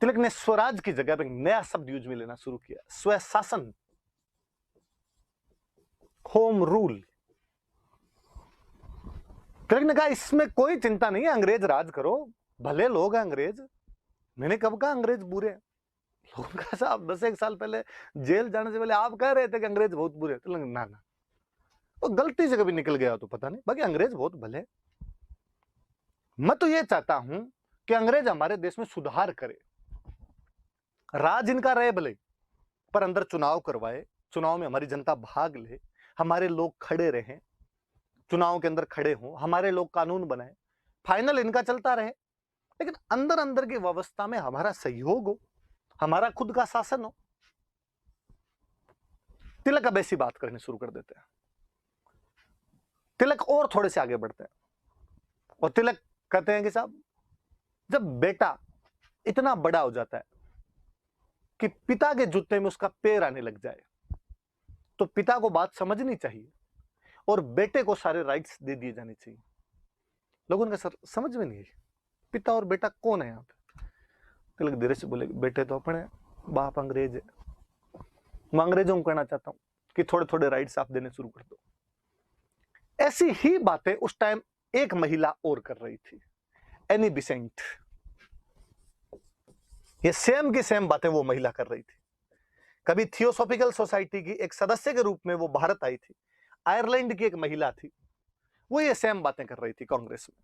तिलक ने स्वराज की जगह पर नया शब्द यूज में लेना शुरू किया, स्वशासन, होम रूल। तिलक ने कहा इसमें कोई चिंता नहीं है, अंग्रेज राज करो, भले लोग हैं अंग्रेज, मैंने कब कहा अंग्रेज बुरे हैं? लोगों का साहब 10-1 साल पहले जेल जाने से पहले आप कह रहे थे कि अंग्रेज बहुत बुरे, तो ना ना, तो गलती से कभी निकल गया तो पता नहीं, बाकी अंग्रेज बहुत भले। मैं तो ये चाहता हूं कि अंग्रेज हमारे देश में सुधार करे, राज इनका रहे भले, पर अंदर चुनाव करवाए, चुनाव में हमारी जनता भाग ले, हमारे लोग खड़े रहें, चुनाव के अंदर खड़े हों, हमारे लोग कानून बनाए, फाइनल इनका चलता रहे, लेकिन अंदर अंदर की व्यवस्था में हमारा सहयोग हो, हमारा खुद का शासन हो। तिलक अब ऐसी बात करनी शुरू कर देते हैं। तिलक और थोड़े से आगे बढ़ते हैं, और तिलक कहते हैं कि साहब जब बेटा इतना बड़ा हो जाता है कि पिता के जूते में उसका पैर आने लग जाए, तो पिता को बात समझनी चाहिए और बेटे को सारे राइट्स दे दिए जाने चाहिए। लोगों ने सर समझ में नहीं है, पिता और बेटा कौन है यहाँ पे? तिलक धीरे से बोले बेटे तो अपने, बाप अंग्रेज है। मैं अंग्रेजों को कहना चाहता हूं कि थोड़े थोड़े राइट्स आप देने शुरू कर दो। ऐसी ही बातें उस टाइम एक महिला और कर रही थी, एनी बिसेंट। ये सेम की सेम बातें वो महिला कर रही थी। कभी थियोसॉफिकल सोसाइटी की एक सदस्य के रूप में वो भारत आई थी, आयरलैंड की एक महिला थी, वो ये सेम बातें कर रही थी कांग्रेस में।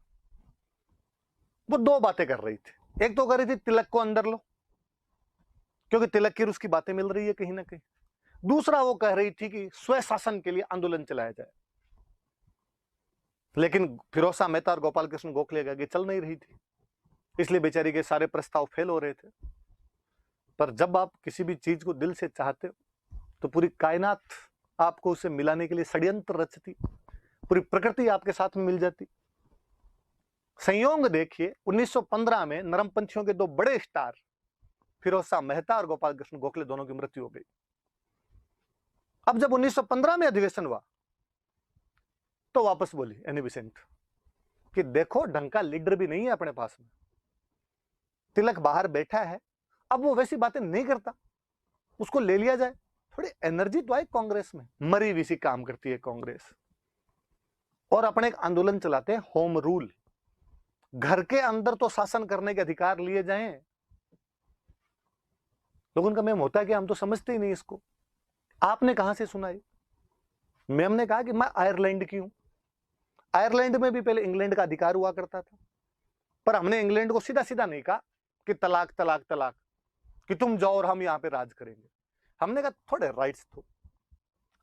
वो दो बातें कर रही थी, एक तो कर रही थी तिलक को अंदर लो, क्योंकि तिलक की उसकी बातें मिल रही है कहीं ना कहीं। दूसरा वो कह रही थी कि स्वशासन के लिए आंदोलन चलाया जाए, लेकिन फिरोजा मेहता और गोपाल कृष्ण गोखले की आगे चल नहीं रही थी, इसलिए बेचारी के सारे प्रस्ताव फेल हो रहे थे। पर जब आप किसी भी चीज को दिल से चाहते हो तो पूरी कायनात आपको उसे मिलाने के लिए षड्यंत्र रचती, पूरी प्रकृति आपके साथ में मिल जाती। संयोग देखिए 1915 में नरमपंथियों के दो बड़े स्टार फिरोजा मेहता और गोपाल कृष्ण गोखले दोनों की मृत्यु हो गई। अब जब 1915 में अधिवेशन हुआ तो वापस बोली एनी बेसेंट कि देखो ढंग का लीडर भी नहीं है अपने पास में, तिलक बाहर बैठा है, अब वो वैसी बातें नहीं करता, उसको ले लिया जाए, थोड़ी एनर्जी तो आए कांग्रेस में। मरी हुई सी काम करती है कांग्रेस। और अपने एक आंदोलन चलाते हैं होम रूल, घर के अंदर तो शासन करने के अधिकार लिए जाएं। लोगों का मैम होता है कि हम तो समझते ही नहीं इसको। आपने कहां से सुना है? मैम ने कहा कि मैं आयरलैंड की हूं, आयरलैंड में भी पहले इंग्लैंड का अधिकार हुआ करता था, पर हमने इंग्लैंड को सीधा सीधा नहीं कहा कि तलाक तलाक तलाक, कि तुम जाओ और हम यहां पे राज करेंगे। हमने कहा थोड़े राइट्स दो,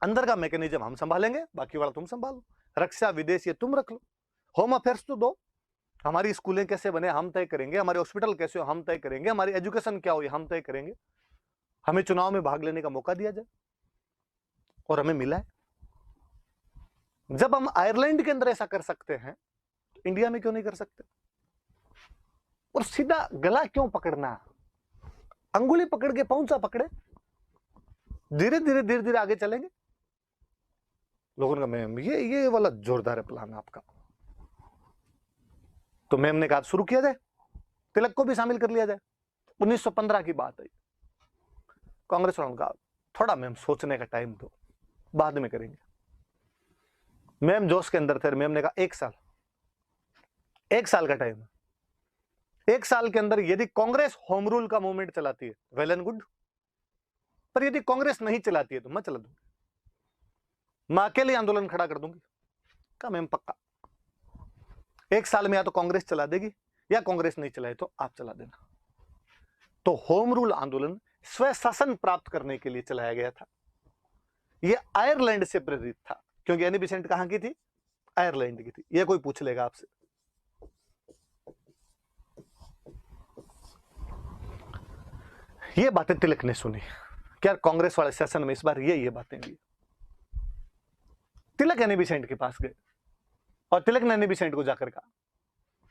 अंदर का मैकेनिज्म हम संभालेंगे, बाकी वाला तुम संभालो, रक्षा विदेश ये तुम रख लो, होम अफेयर्स तो दो, हमारी स्कूलें कैसे बने हम तय करेंगे, हमारे हॉस्पिटल कैसे हो हम तय करेंगे, हमारी एजुकेशन क्या हो हम तय करेंगे, हमें चुनाव में भाग लेने का मौका दिया जाए। और हमें मिला है। जब हम आयरलैंड के अंदर ऐसा कर सकते हैं तो इंडिया में क्यों नहीं कर सकते? और सीधा गला क्यों पकड़ना, अंगुली पकड़ के पहुंचा पकड़े, धीरे धीरे धीरे धीरे आगे चलेंगे। लोगों का मैम ये वाला जोरदार है प्लान आपका। तो मैम ने कहा शुरू किया जाए, तिलक को भी शामिल कर लिया जाए। 1915 की बात है। कांग्रेस वालों का थोड़ा मैम सोचने का टाइम दो, बाद में करेंगे। मैम जोश के अंदर थे, मैम ने कहा 1 साल का टाइम है, 1 साल के अंदर यदि कांग्रेस होम रूल का मूवमेंट चलाती है वेल एंड गुड, पर यदि कांग्रेस नहीं चलाती है तो मैं चला दूंगी, मैं अकेले आंदोलन खड़ा कर दूंगी। कहा मैम पक्का, 1 साल में या तो कांग्रेस चला देगी या कांग्रेस नहीं चलाए तो आप चला देना। तो होम रूल आंदोलन स्वशासन प्राप्त करने के लिए चलाया गया था। यह आयरलैंड से प्रेरित था, क्योंकि एनी बेसेंट कहां की थी? आयरलैंड की थी। यह कोई पूछ लेगा आपसे। ये बातें तिलक ने सुनी, क्या कांग्रेस वाले सेशन में इस बार ये बातें हुई। तिलक एनी बेसेंट के पास गए और तिलक ने एनी बेसेंट को जाकर कहा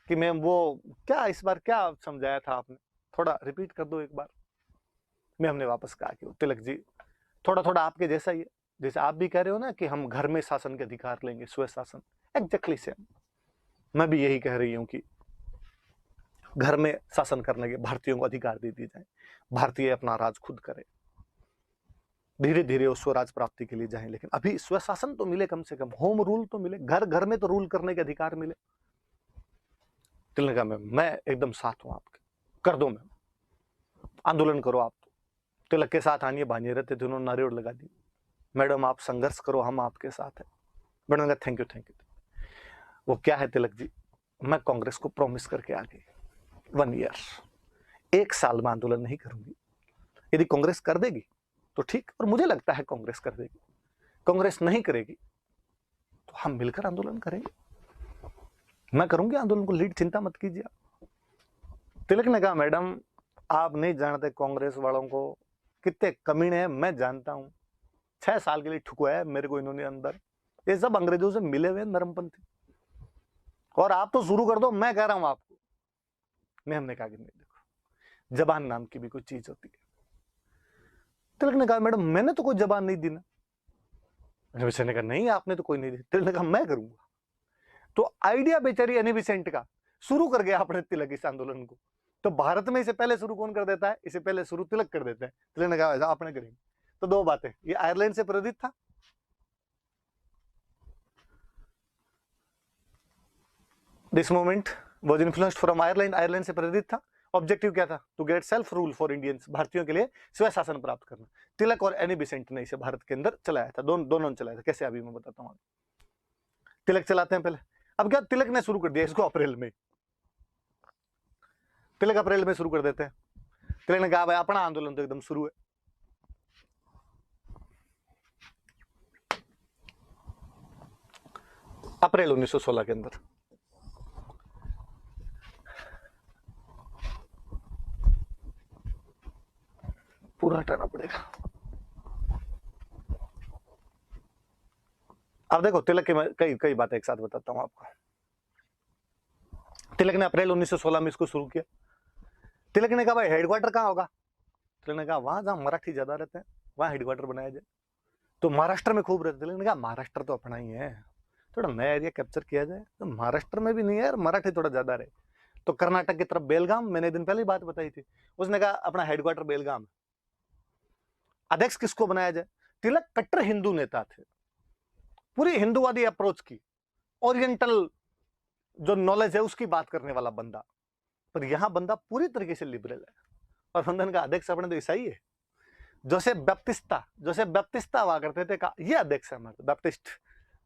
कि मैम वो क्या इस बार क्या समझाया था आपने, थोड़ा रिपीट कर दो एक बार। मैम ने वापस कहा कि तिलक जी थोड़ा थोड़ा आपके जैसा ही है, जैसे आप भी कह रहे हो ना कि हम घर में शासन के अधिकार लेंगे, स्वशासन, एग्जैक्टली सेम मैं भी यही कह रही हूं कि घर में शासन करने के भारतीयों को अधिकार दे दिए जाए, भारतीय अपना राज खुद करे, धीरे धीरे उस स्वराज प्राप्ति के लिए जाएं, लेकिन अभी स्वशासन तो मिले, कम से कम होम रूल तो मिले, घर घर में तो रूल करने के अधिकार मिले। तिलक ने कहा मैं एकदम साथ हूं आपके, कर दो मैम, आंदोलन करो आप। तिलक के साथ आनिए बानिए रहते थे, उन्होंने नारे लगा दी, मैडम आप संघर्ष करो, हम आपके साथ हैं। मैडम ने कहा थैंक यू। वो क्या है तिलक जी, मैं कांग्रेस को प्रॉमिस करके आ गई 1 ईयर, 1 साल में आंदोलन नहीं करूंगी। यदि कांग्रेस कर देगी तो ठीक, और मुझे लगता है कांग्रेस कर देगी, कांग्रेस नहीं करेगी तो हम मिलकर आंदोलन करेंगे, मैं करूंगी आंदोलन को लीड, चिंता मत कीजिए। तिलक ने कहा मैडम आप नहीं जानते कांग्रेस वालों को कितने कमीने हैं, मैं जानता हूं, 6 साल के लिए ठुकवाया मेरे को इन्होंने अंदर, ये सब अंग्रेजों से मिले हुए नरमपंथी, और आप तो शुरू कर दो, मैं कह रहा हूं आपको। मैम ने कहा कि नहीं देखो, जबान नाम की भी कोई चीज होती है। तिलक ने कहा मैडम मैंने तो कोई जबान नहीं दी ना। ने कहा नहीं आपने तो कोई नहीं दी। तिलक ने कहा मैं करूंगा। तो आइडिया बेचारी एनी बेसेंट का शुरू कर गया अपने तिलक इस आंदोलन को। तो भारत में इसे पहले शुरू कौन कर देता है? इसे पहले शुरू तिलक कर देते हैं। तिलक ने कहा आपने करेंगे। तो 2 बातें, ये आयरलैंड से प्रेरित था, this movement was influenced from Ireland, Ireland से प्रेरित था। ऑब्जेक्टिव क्या था? To get self rule for Indians, भारतीयों के लिए स्वय शासन प्राप्त करना। तिलक और एनी बेसेंट ने इसे भारत के अंदर चलाया था, दोनों ने चलाया था। कैसे? अभी मैं बताता हूँ। तिलक चलाते हैं पहले। अब क्या, तिलक ने शुरू कर दिया इसको अप्रैल में, तिलक अप्रैल में शुरू कर देते हैं। तिलक ने कहा भाई अपना आंदोलन तो एकदम शुरू है। अप्रैल 1916 के अंदर पूरा हटाना पड़ेगा। अब देखो तिलक की कई बातें एक साथ बताता हूं आपको। तिलक ने अप्रैल 1916 में इसको शुरू किया। तिलक ने कहा भाई हेडक्वार्टर कहां होगा? तिलक ने कहा वहां जहां मराठी ज्यादा रहते हैं वहां हेडक्वार्टर बनाया जाए। तो महाराष्ट्र में खूब रहते। तिलक ने कहा महाराष्ट्र तो अपना ही है, थोड़ा नया एरिया कैप्चर किया जाए। तो महाराष्ट्र में भी नहीं है, मराठी थोड़ा ज्यादा रहे। तो कर्नाटक की तरफ बेलगाम, मैंने दिन पहले ही बात बताई थी, उसने कहा अपना हेडक्वार्टर बेलगाम। अध्यक्ष किसको बनाया जाए? तिलक कट्टर हिंदू नेता थे, पूरी हिंदूवादी अप्रोच की, ओरिएंटल जो नॉलेज है उसकी बात करने वाला बंदा। पर यहां बंदा पूरी तरीके से लिबरल है। और बंधन का अध्यक्ष अपने तो ईसाई है, जोसेफ बैप्टिस्टा हुआ करते थे, ये अध्यक्ष है हमारे बैप्टिस्ट।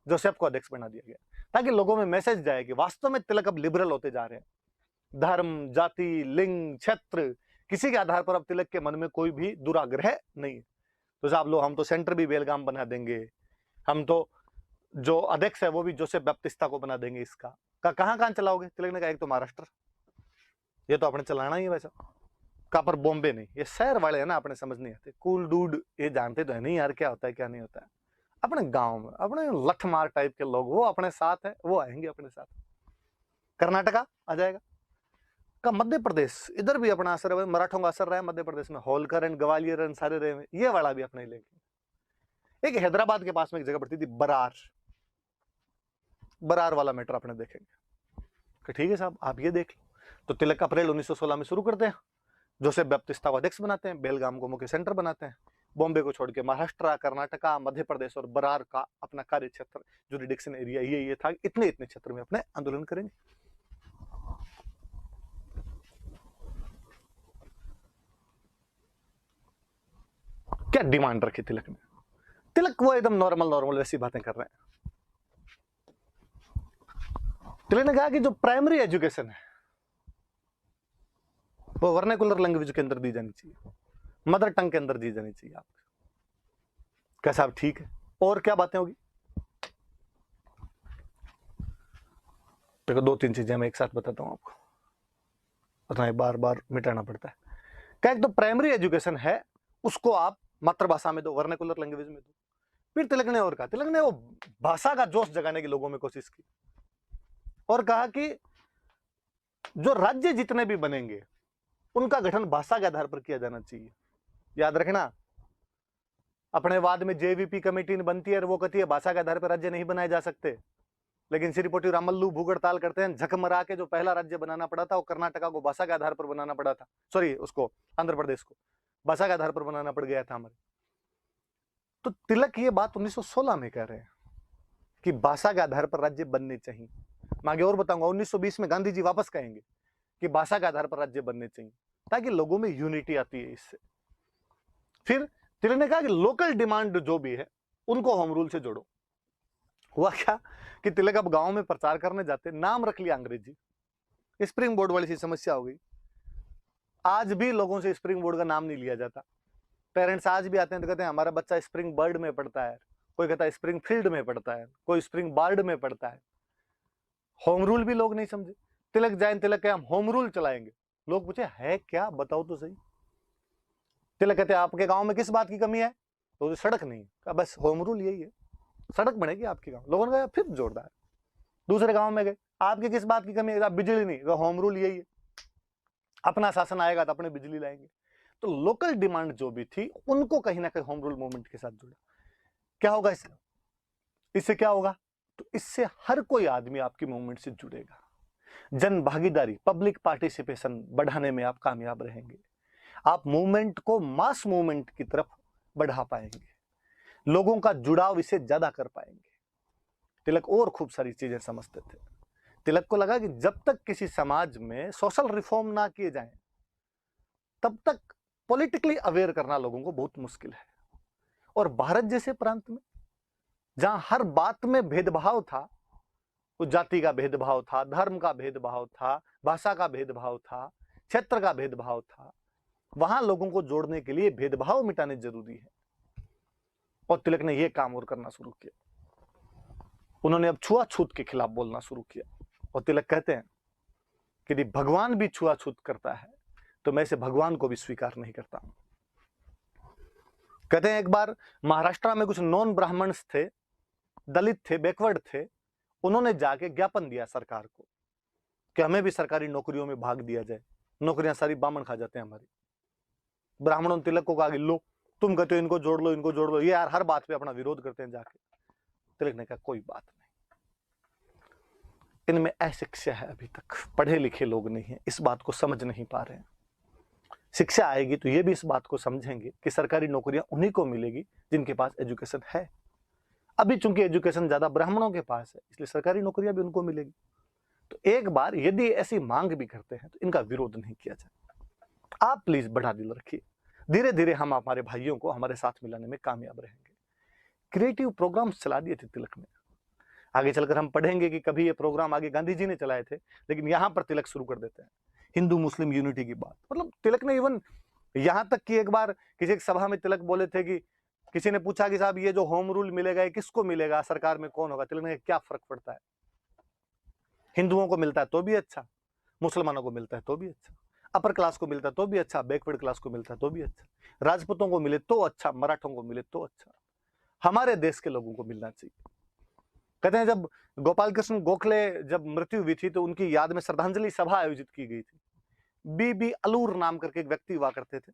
जोसेफ को अध्यक्ष बना दिया गया ताकि लोगों में मैसेज जाए कि वास्तव में तिलक अब लिबरल होते जा रहे हैं। धर्म, जाति, लिंग, क्षेत्र, किसी के आधार पर अब तिलक के मन में कोई भी दुराग्रह नहीं है। तो साहब लो हम तो सेंटर भी बेलगाम बना देंगे, हम तो जो अध्यक्ष है वो भी जोसेफ बैप्टिस्टा को बना देंगे। इसका कहां चलाओगे? तिलक ने कहा एक तो महाराष्ट्र, ये तो अपने चलाना ही है वैसा का, पर बॉम्बे नहीं। ये शहर वाले है ना, अपने समझ नहीं आते, कूल डूड ये जानते तो है नहीं यार क्या होता है क्या नहीं होता है। अपने गांव में अपने लठमार टाइप के लोग वो अपने साथ है, वो आएंगे अपने साथ। कर्नाटका आ जाएगा का, मध्य प्रदेश इधर भी अपना असर है, मराठों का असर रहा है मध्य प्रदेश में, होलकर एंड ग्वालियर एंड सारे रहे, ये वाला भी अपने लेंगे। एक हैदराबाद के पास में एक जगह पड़ती थी बरार, बरार वाला मैटर अपने देखेंगे। ठीक है साहब आप ये देख लो। तो तिलक अप्रैल 1916 में शुरू करते हैं, जोसेफ बैप्टिस्टा को अध्यक्ष बनाते हैं, बेलगाम को मुख्य सेंटर बनाते हैं, बॉम्बे को छोड़ के महाराष्ट्र, कर्नाटका, मध्य प्रदेश और बरार का अपना कार्य क्षेत्र, जुरिडिक्शन एरिया ये था, इतने क्षेत्र में अपने आंदोलन करेंगे। क्या डिमांड रखी तिलक ने? तिलक वो एकदम नॉर्मल वैसी बातें कर रहे हैं। तिलक ने कहा कि जो प्राइमरी एजुकेशन है वो वर्नाकुलर लैंग्वेज के अंदर दी जानी चाहिए, मदर टंग के अंदर दी जानी चाहिए आपको। क्या साहब ठीक है, और क्या बातें होगी? देखो दो तीन चीजें मैं एक साथ बताता हूं आपको, उतना बार बार मिटाना पड़ता है। क्या एक तो प्राइमरी एजुकेशन है उसको आप मातृभाषा में दो, वर्नाकुलर लैंग्वेज में दो। फिर तिलक ने और कहा, तिलक ने वो भाषा का जोश जगाने की लोगों में कोशिश की और कहा कि जो राज्य जितने भी बनेंगे उनका गठन भाषा के आधार पर किया जाना चाहिए। याद रखना, अपने वाद में जेवीपी कमेटी बनती है और वो कहती है भाषा के आधार पर राज्य नहीं बनाए जा सकते, लेकिन श्रीपोटी रामल्लू भूख हड़ताल करते हैं, झक मरा के जो पहला राज्य बनाना पड़ा था वो कर्नाटका को भाषा के आधार पर बनाना पड़ा था, सॉरी उसको आंध्र प्रदेश को भाषा के आधार पर बनाना पड़ गया था हमारे। तो तिलक ये बात 1916 में कह रहे हैं कि भाषा के आधार पर राज्य बनने चाहिए। मैं आगे और बताऊंगा 1920 में गांधी जी वापस कहेंगे कि भाषा के आधार पर राज्य बनने चाहिए ताकि लोगों में यूनिटी आती है इससे। फिर तिलक ने कहा कि लोकल डिमांड जो भी है उनको होम रूल से जोड़ो। हुआ क्या कि तिलक अब गांव में प्रचार करने जाते, नाम रख लिया अंग्रेजी, स्प्रिंग बोर्ड वाली सी समस्या हो गई। आज भी लोगों से स्प्रिंग बोर्ड का नाम नहीं लिया जाता। पेरेंट्स आज भी आते हैं तो कहते हैं हमारा बच्चा स्प्रिंग बर्ड में पढ़ता है, कोई कहता है स्प्रिंग फील्ड में पढ़ता है, कोई स्प्रिंग बार्ड में पढ़ता है। होम रूल भी लोग नहीं समझे। तिलक जैन तिलक के हम होम रूल चलाएंगे। लोग पूछे है क्या, बताओ तो सही। तिलक कहते हैं आपके गांव में किस बात की कमी है? तो सड़क नहीं है, बस होम रूल यही है, सड़क बनेगी आपके गांव। लोगों ने कहा फिर जोरदार। दूसरे गांव में गए, आपके किस बात की कमी है? बिजली नहीं, होम रूल यही है, अपना शासन आएगा तो अपने बिजली लाएंगे। तो लोकल डिमांड जो भी थी उनको कहीं ना कहीं होम रूल मूवमेंट के साथ जुड़ा। क्या होगा इससे क्या होगा? तो इससे हर कोई आदमी आपकी मूवमेंट से जुड़ेगा। जन भागीदारी, पब्लिक पार्टिसिपेशन बढ़ाने में आप कामयाब रहेंगे। आप मूवमेंट को मास मूवमेंट की तरफ बढ़ा पाएंगे, लोगों का जुड़ाव इससे ज्यादा कर पाएंगे। तिलक और खूब सारी चीजें समझते थे। तिलक को लगा कि जब तक किसी समाज में सोशल रिफॉर्म ना किए जाएं, तब तक पॉलिटिकली अवेयर करना लोगों को बहुत मुश्किल है। और भारत जैसे प्रांत में जहां हर बात में भेदभाव था, वो जाति का भेदभाव था, धर्म का भेदभाव था, भाषा का भेदभाव था, क्षेत्र का भेदभाव था, वहां लोगों को जोड़ने के लिए भेदभाव मिटाने जरूरी है। और तिलक ने यह काम और करना शुरू किया। उन्होंने अब छुआछूत के खिलाफ बोलना शुरू किया। और तिलक कहते हैं कि यदि भगवान भी छुआछूत करता है तो मैं इसे भगवान को भी स्वीकार नहीं करता। कहते हैं एक बार महाराष्ट्र में कुछ नॉन ब्राह्मण्स थे, दलित थे, बैकवर्ड थे, उन्होंने जाके ज्ञापन दिया सरकार को कि हमें भी सरकारी नौकरियों में भाग दिया जाए, नौकरियां सारी बामण खा जाते हैं हमारी। ब्राह्मणों ने तिलक को कहा कि लो, तुम कहते हो इनको जोड़ लो, इनको जोड़ लो, ये यार हर बात पे अपना विरोध करते हैं जाके। तिलक ने कहा कोई बात नहीं, इनमें अशिक्षा है, अभी तक पढ़े लिखे लोग नहीं है, इस बात को समझ नहीं पा रहे हैं। शिक्षा आएगी तो ये भी इस बात को समझेंगे कि सरकारी नौकरियां उन्हीं को मिलेगी जिनके पास एजुकेशन है। अभी चूंकि एजुकेशन ज्यादा ब्राह्मणों के पास है, इसलिए सरकारी नौकरियां भी उनको मिलेगी। तो एक बार यदि ऐसी मांग भी करते हैं तो इनका विरोध नहीं किया जाए। आप प्लीज बढ़ा दिल रखिए, धीरे धीरे हम हमारे भाइयों को हमारे साथ मिलाने में कामयाब रहेंगे। क्रिएटिव प्रोग्राम्स चला दिए थे तिलक ने। आगे चलकर हम पढ़ेंगे कि कभी ये प्रोग्राम आगे गांधी जी ने चलाए थे, लेकिन यहां पर तिलक शुरू कर देते हैं हिंदू मुस्लिम यूनिटी की बात। मतलब तिलक ने इवन यहां तक कि एक बार किसी एक सभा में तिलक बोले थे कि किसी ने पूछा कि साहब ये जो होम रूल मिलेगा ये किसको मिलेगा, सरकार में कौन होगा? तिलक ने क्या फर्क पड़ता है, हिंदुओं को मिलता है तो भी अच्छा, मुसलमानों को मिलता है तो भी अच्छा, अपर क्लास को मिलता है तो भी अच्छा, बैकवर्ड क्लास को मिलता है तो भी अच्छा, राजपूतों को मिले तो अच्छा, मराठों को मिले तो अच्छा, हमारे देश के लोगों को मिलना चाहिए। कहते हैं जब गोपाल कृष्ण गोखले जब मृत्यु हुई थी तो उनकी याद में श्रद्धांजलि सभा आयोजित की गई थी। बीबी अलूर नाम करके एक व्यक्ति हुआ करते थे,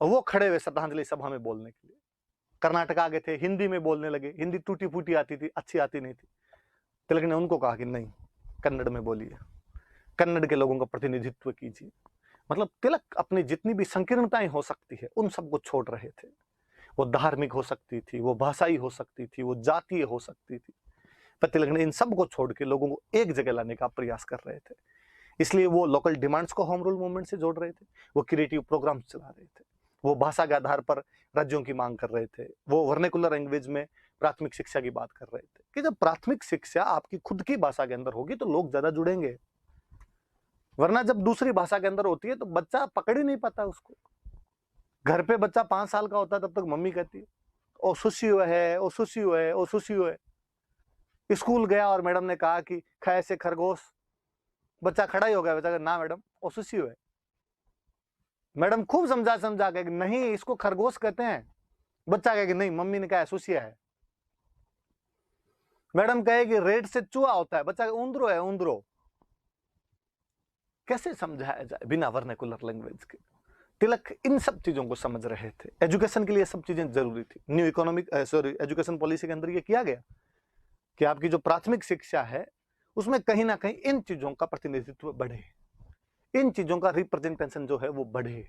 और वो खड़े हुए श्रद्धांजलि सभा में बोलने के लिए। कर्नाटक आ गए थे, हिंदी में बोलने लगे, हिंदी टूटी फूटी आती थी, अच्छी आती नहीं थी। तिलक ने उनको कहा कि नहीं, कन्नड़ में बोलिए, कन्नड़ के लोगों का प्रतिनिधित्व कीजिए। मतलब तिलक अपनी जितनी भी संकीर्णताएं हो सकती है उन सबको छोड़ रहे थे। वो धार्मिक हो सकती थी, वो भाषाई हो सकती थी, वो जातीय हो सकती थी, पर तिलक ने इन सब को छोड़ के लोगों को एक जगह लाने का प्रयास कर रहे थे। इसलिए वो लोकल डिमांड्स को होम रूल मूवमेंट से जोड़ रहे थे, वो क्रिएटिव प्रोग्राम चला रहे थे, वो भाषा के आधार पर राज्यों की मांग कर रहे थे, वो वर्नाकुलर लैंग्वेज में प्राथमिक शिक्षा की बात कर रहे थे कि जब प्राथमिक शिक्षा आपकी खुद की भाषा के अंदर होगी तो लोग ज्यादा जुड़ेंगे, वरना जब दूसरी भाषा के अंदर होती है तो बच्चा पकड़ ही नहीं पाता उसको। घर पे बच्चा 5 साल का होता है तब तक मम्मी कहती है ओ सुशियो है, ओ सुशियो है, ओ सुशियो है। स्कूल गया और मैडम ने कहा कि ख से खरगोश, बच्चा खड़ा ही हो गया, बच्चा ना मैडम ओ सुशियो है। मैडम खूब समझा समझा के नहीं इसको खरगोश कहते हैं, बच्चा कहे कि नहीं मम्मी ने कहा सुशिया है। मैडम कहे कि रेड से चूहा होता है, बच्चा ऊंदरो है, ऊंदरो। कैसे समझाया जाए बिना वर्नाकुलर लैंग्वेज के? तिलक इन सब चीजों को समझ रहे थे। एजुकेशन के लिए सब चीजें जरूरी थी। न्यू इकोनॉमिक एजुकेशन पॉलिसी के अंदर ये किया गया कि आपकी जो प्राथमिक शिक्षा है उसमें कहीं ना कहीं इन चीजों का प्रतिनिधित्व बढ़े, इन चीजों का रिप्रेजेंटेशन जो है वो बढ़े,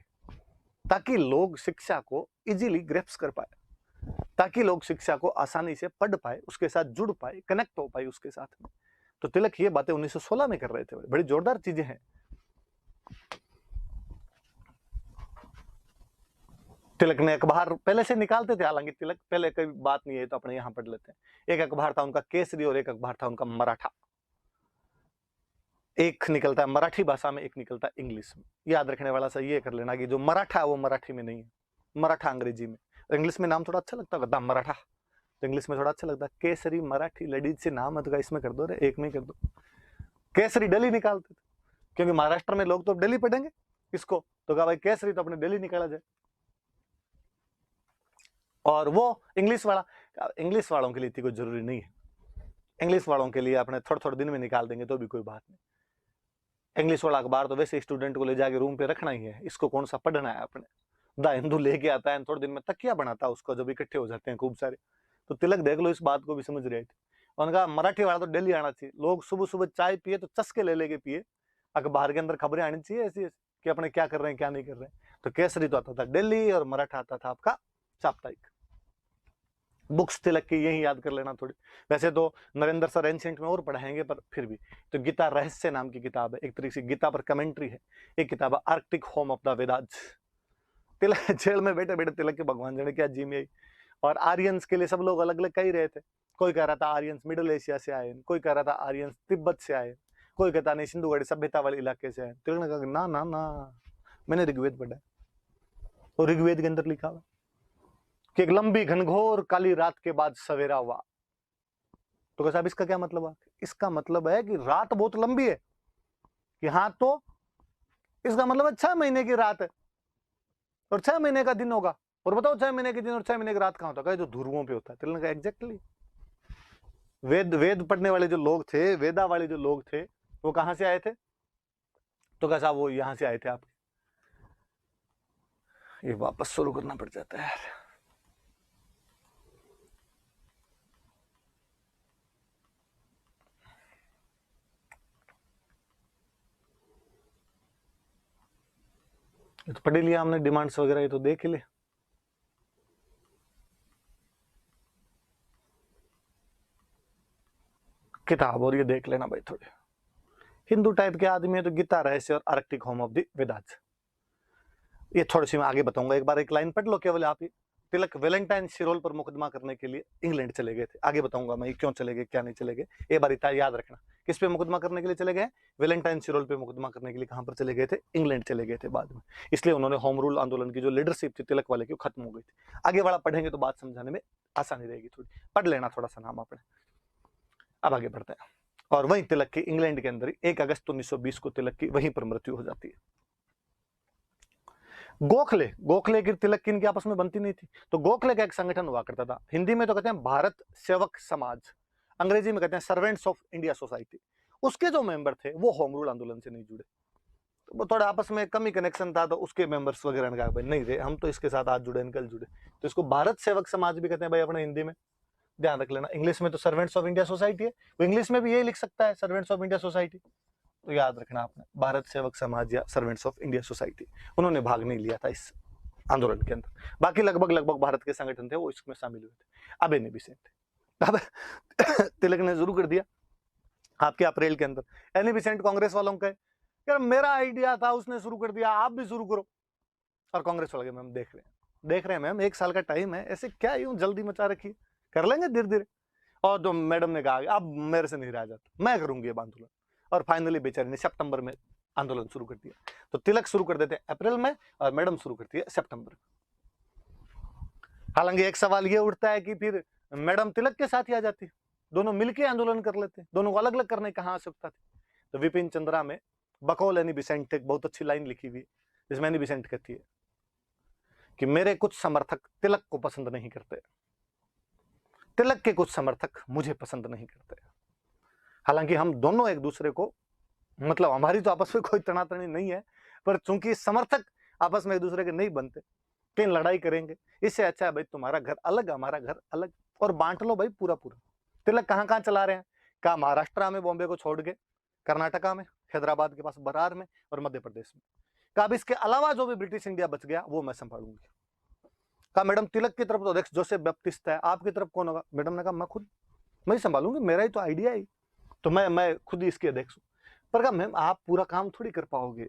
ताकि लोग शिक्षा को इजीली ग्रेप्स कर पाए, ताकि लोग शिक्षा को आसानी से पढ़ पाए, उसके साथ जुड़ पाए, कनेक्ट हो पाए उसके साथ में। तो तिलक ये बातें 1916 में कर रहे थे, बड़ी जोरदार चीजें हैं। तिलक ने अखबार पहले से निकालते थे, हालांकि तिलक पहले कोई बात नहीं है तो अपने यहां पढ़ लेते हैं। एक अखबार था उनका केसरी और एक अखबार था उनका मराठा। एक निकलता है मराठी भाषा में, एक निकलता है इंग्लिश में। याद रखने वाला सा ये कर लेना कि जो मराठा है वो मराठी में नहीं है, मराठा अंग्रेजी में। इंग्लिश में नाम थोड़ा अच्छा लगता है, मराठा तो इंग्लिश में थोड़ा अच्छा लगता है। केसरी मराठी लेडीज से नाम है तो इसमें कर दो, रे एक में कर दो। केसरी डेली निकालते थे क्योंकि महाराष्ट्र में लोग तो डेली पढ़ेंगे इसको, तो कहा भाई केसरी तो अपने डेली निकाला जाए। और वो इंग्लिश इंग्लिश वालों के लिए इतनी कोई जरूरी नहीं है, इंग्लिश वालों के लिए अपने थोड़े थोड़े दिन में निकाल देंगे तो भी कोई बात नहीं। इंग्लिश वाला अखबार तो वैसे स्टूडेंट को ले जाके रूम पे रखना ही है, इसको कौन सा पढ़ना है अपने। द हिंदू लेके आता है थोड़े दिन में तकिया बनाता है उसको, जब इकट्ठे हो जाते हैं खूब सारे। तो तिलक देख लो इस बात को भी समझ रहे थे। उनका मराठी वाला तो डेली आना चाहिए, लोग सुबह सुबह चाय पिए तो चस्के ले लेके पिए, अखबार के अंदर खबरें आनी चाहिए ऐसी कि अपने क्या कर रहे हैं क्या नहीं कर रहे हैं। तो केसरी तो आता था डेली और मराठा आता था आपका साप्ताहिक। बुक्स तिलक की यही याद कर लेना थोड़ी। वैसे तो नरेंद्र सर एंशिएंट में और पढ़ाएंगे, पर फिर भी। तो गीता रहस्य नाम की किताब है, एक तरीके से गीता पर कमेंट्री है। एक किताब है Arctic home of the Vedas. Tilak जेल में बैठे बैठे तिलक के भगवान जाने क्या जी में आई। और आर्यंस के लिए सब लोग अलग अलग कह रहे थे। कोई कह रहा था आर्यंस मिडिल एशिया से आए, कोई कह रहा था आर्यंस तिब्बत से आए, कोई कहता नहीं सिंधु घाटी सभ्यता वाले इलाके से आए। तिलक ने कहा ना ना ना, मैंने ऋग्वेद पढ़ा है, और ऋग्वेद के अंदर लिखा हुआ कि एक लंबी घनघोर काली रात के बाद सवेरा हुआ। तो कहा साहब इसका क्या मतलब है? इसका मतलब है कि रात बहुत लंबी है, कि हाँ तो इसका मतलब है 6 महीने की रात है और 6 महीने का दिन होगा। और बताओ 6 महीने के दिन और 6 महीने की रात कहां होता है? जो ध्रुवों पे होता है। तिलक ने कहा एग्जैक्टली। वेद पढ़ने वाले जो लोग थे, वेदा वाले जो लोग थे, वो कहां से आए थे? तो कहा साहब वो यहां से आए थे। आप ये वापस शुरू करना पड़ जाता है यार। तो पढ़ लिया हमने डिमांड्स वगैरह, ये तो देख ही ले। किताब और ये देख लेना भाई थोड़े। हिंदू टाइप के आदमी है तो गीता रहस्य और Arctic home of the Vedas, ये थोड़ी सी मैं आगे बताऊंगा। एक बार एक लाइन पढ़ लो केवल आप ही। तिलक वैलेंटाइन शिरोल पर मुकदमा करने के लिए इंग्लैंड चले गए थे। आगे बताऊंगा मैं क्यों चले गए क्या नहीं चले गए, ये बार इतना याद रखना। किस पे मुकदमा करने के लिए चले गए? वैलेंटाइन शिरोल पे मुकदमा करने के लिए। कहां पर चले गए थे? इंग्लैंड चले गए थे बाद में। इसलिए उन्होंने होम रूल आंदोलन की जो लीडरशिप थी तिलक वाले की, वो खत्म हो गई थी। आगे वाला पढ़ेंगे तो बात समझाने में आसानी रहेगी थोड़ी। पढ़ लेना थोड़ा सा नाम अपने। अब आगे बढ़ते हैं। और वहीं तिलक की इंग्लैंड के अंदर 1 अगस्त 1920 को तिलक की वहीं पर मृत्यु हो जाती है। गोखले की तिलक की इनकी आपस में बनती नहीं थी। तो गोखले का एक संगठन हुआ करता था, हिंदी में तो कहते हैं भारत सेवक समाज, अंग्रेजी में कहते हैं सर्वेंट्स ऑफ इंडिया सोसाइटी। उसके जो मेंबर थे वो होम रूल आंदोलन से नहीं जुड़े, तो वो थोड़ा आपस में कम ही कनेक्शन था। तो उसके मेंबर्स वगैरह ने कहा भाई नहीं रे, हम तो इसके साथ आज जुड़े निकल जुड़े। तो इसको भारत सेवक समाज भी कहते हैं भाई अपने हिंदी में, ध्यान रख लेना। इंग्लिश में तो सर्वेंट्स ऑफ इंडिया सोसाइटी है, वो इंग्लिश में भी यही लिख सकता है, सर्वेंट्स ऑफ इंडिया सोसाइटी। तो याद रखना आपने, भारत सेवक समाज या सर्वेंट्स ऑफ इंडिया सोसाइटी। उन्होंने भाग नहीं लिया था इस आंदोलन के अंदर। बाकी लगभग भारत के संगठन थे वो इसमें शामिल हुए थे। अब एनी बेसेंट, अब तिलक ने शुरू कर दिया आपके अप्रैल के अंदर। एनी बेसेंट कांग्रेस वालों का यार मेरा आइडिया था, उसने शुरू कर दिया, आप भी शुरू करो। और कांग्रेस वाले मैम देख रहे हैं मैम, 1 साल का टाइम है, ऐसे क्या यूं जल्दी मचा रखी, कर लेंगे धीरे धीरे। और तो मैडम ने कहा अब मेरे से नहीं रहा जाता, मैं करूंगी ये आंदोलन। और फाइनली बेचारी ने सितंबर में आंदोलन शुरू कर दिया। तो तिलक शुरू कर देते हैं अप्रैल में और मैडम शुरू करती है सितंबर में। हालांकि एक सवाल ये उठता है कि फिर मैडम तिलक के साथ ही आ जाती, दोनों मिलकर आंदोलन कर लेते, दोनों को अलग अलग करने कहां आवश्यकता थी? तो विपिन चंद्रा में बकौल एनी बिसेंट एक बहुत अच्छी लाइन लिखी हुई है, जिसमें एनी बिसेंट कहती है कि मेरे कुछ समर्थक तिलक को पसंद नहीं करते, तिलक के कुछ समर्थक मुझे पसंद नहीं करते। हालांकि हम दोनों एक दूसरे को, मतलब हमारी तो आपस में कोई तनातनी नहीं है, पर चूंकि समर्थक आपस में एक दूसरे के नहीं बनते, कहीं लड़ाई करेंगे। इससे अच्छा है भाई तुम्हारा घर अलग हमारा घर अलग, और बांट लो भाई पूरा पूरा। तिलक कहां कहां चला रहे हैं? कहा महाराष्ट्र में बॉम्बे को छोड़ के, कर्नाटका में हैदराबाद के पास बरार में, और मध्य प्रदेश में। कहा अब इसके अलावा जो भी ब्रिटिश इंडिया बच गया वो मैं संभालूंगी। कहा मैडम तिलक की तरफ तो देख जोसेफ बैप्टिस्ट है, आपकी तरफ कौन होगा? मैडम ने कहा मैं खुद, मैं संभालूंगी, मेरा ही तो आइडिया है, तो मैं खुद ही इसके अध्यक्ष हूँ। पर कहा मैम आप पूरा काम थोड़ी कर पाओगे,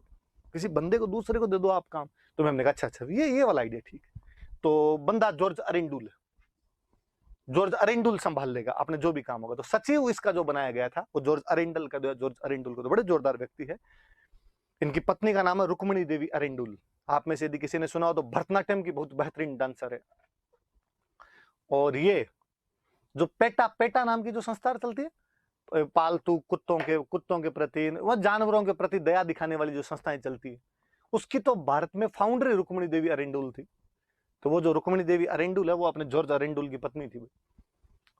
किसी बंदे को दूसरे को दे दो आप काम। तो मैम ने कहा अच्छा ये वाला आइडिया ठीक है। तो बंदा जॉर्ज अरेंडुल, जॉर्ज अरेंडुल संभाल लेगा अपने जो भी काम होगा। तो सचिव इसका जो बनाया गया था वो जॉर्ज अरेंडल का, जॉर्ज अरेंडुल को तो बड़े जोरदार व्यक्ति है। इनकी पत्नी का नाम है रुक्मणी देवी अरेंडुल। आप में से यदि किसी ने सुना हो तो भरतनाट्यम की बहुत बेहतरीन डांसर है। और ये जो पेटा नाम की जो संस्था चलती है पालतू कुत्तों के प्रति, वह जानवरों के प्रति दया दिखाने वाली जो संस्थाएं चलती है, उसकी तो भारत में फाउंडर रुक्मणी देवी अरेंडुल थी। तो वो जो रुक्मणी देवी अरेंडुल है वो अपने जॉर्ज अरेंडुल की पत्नी थी।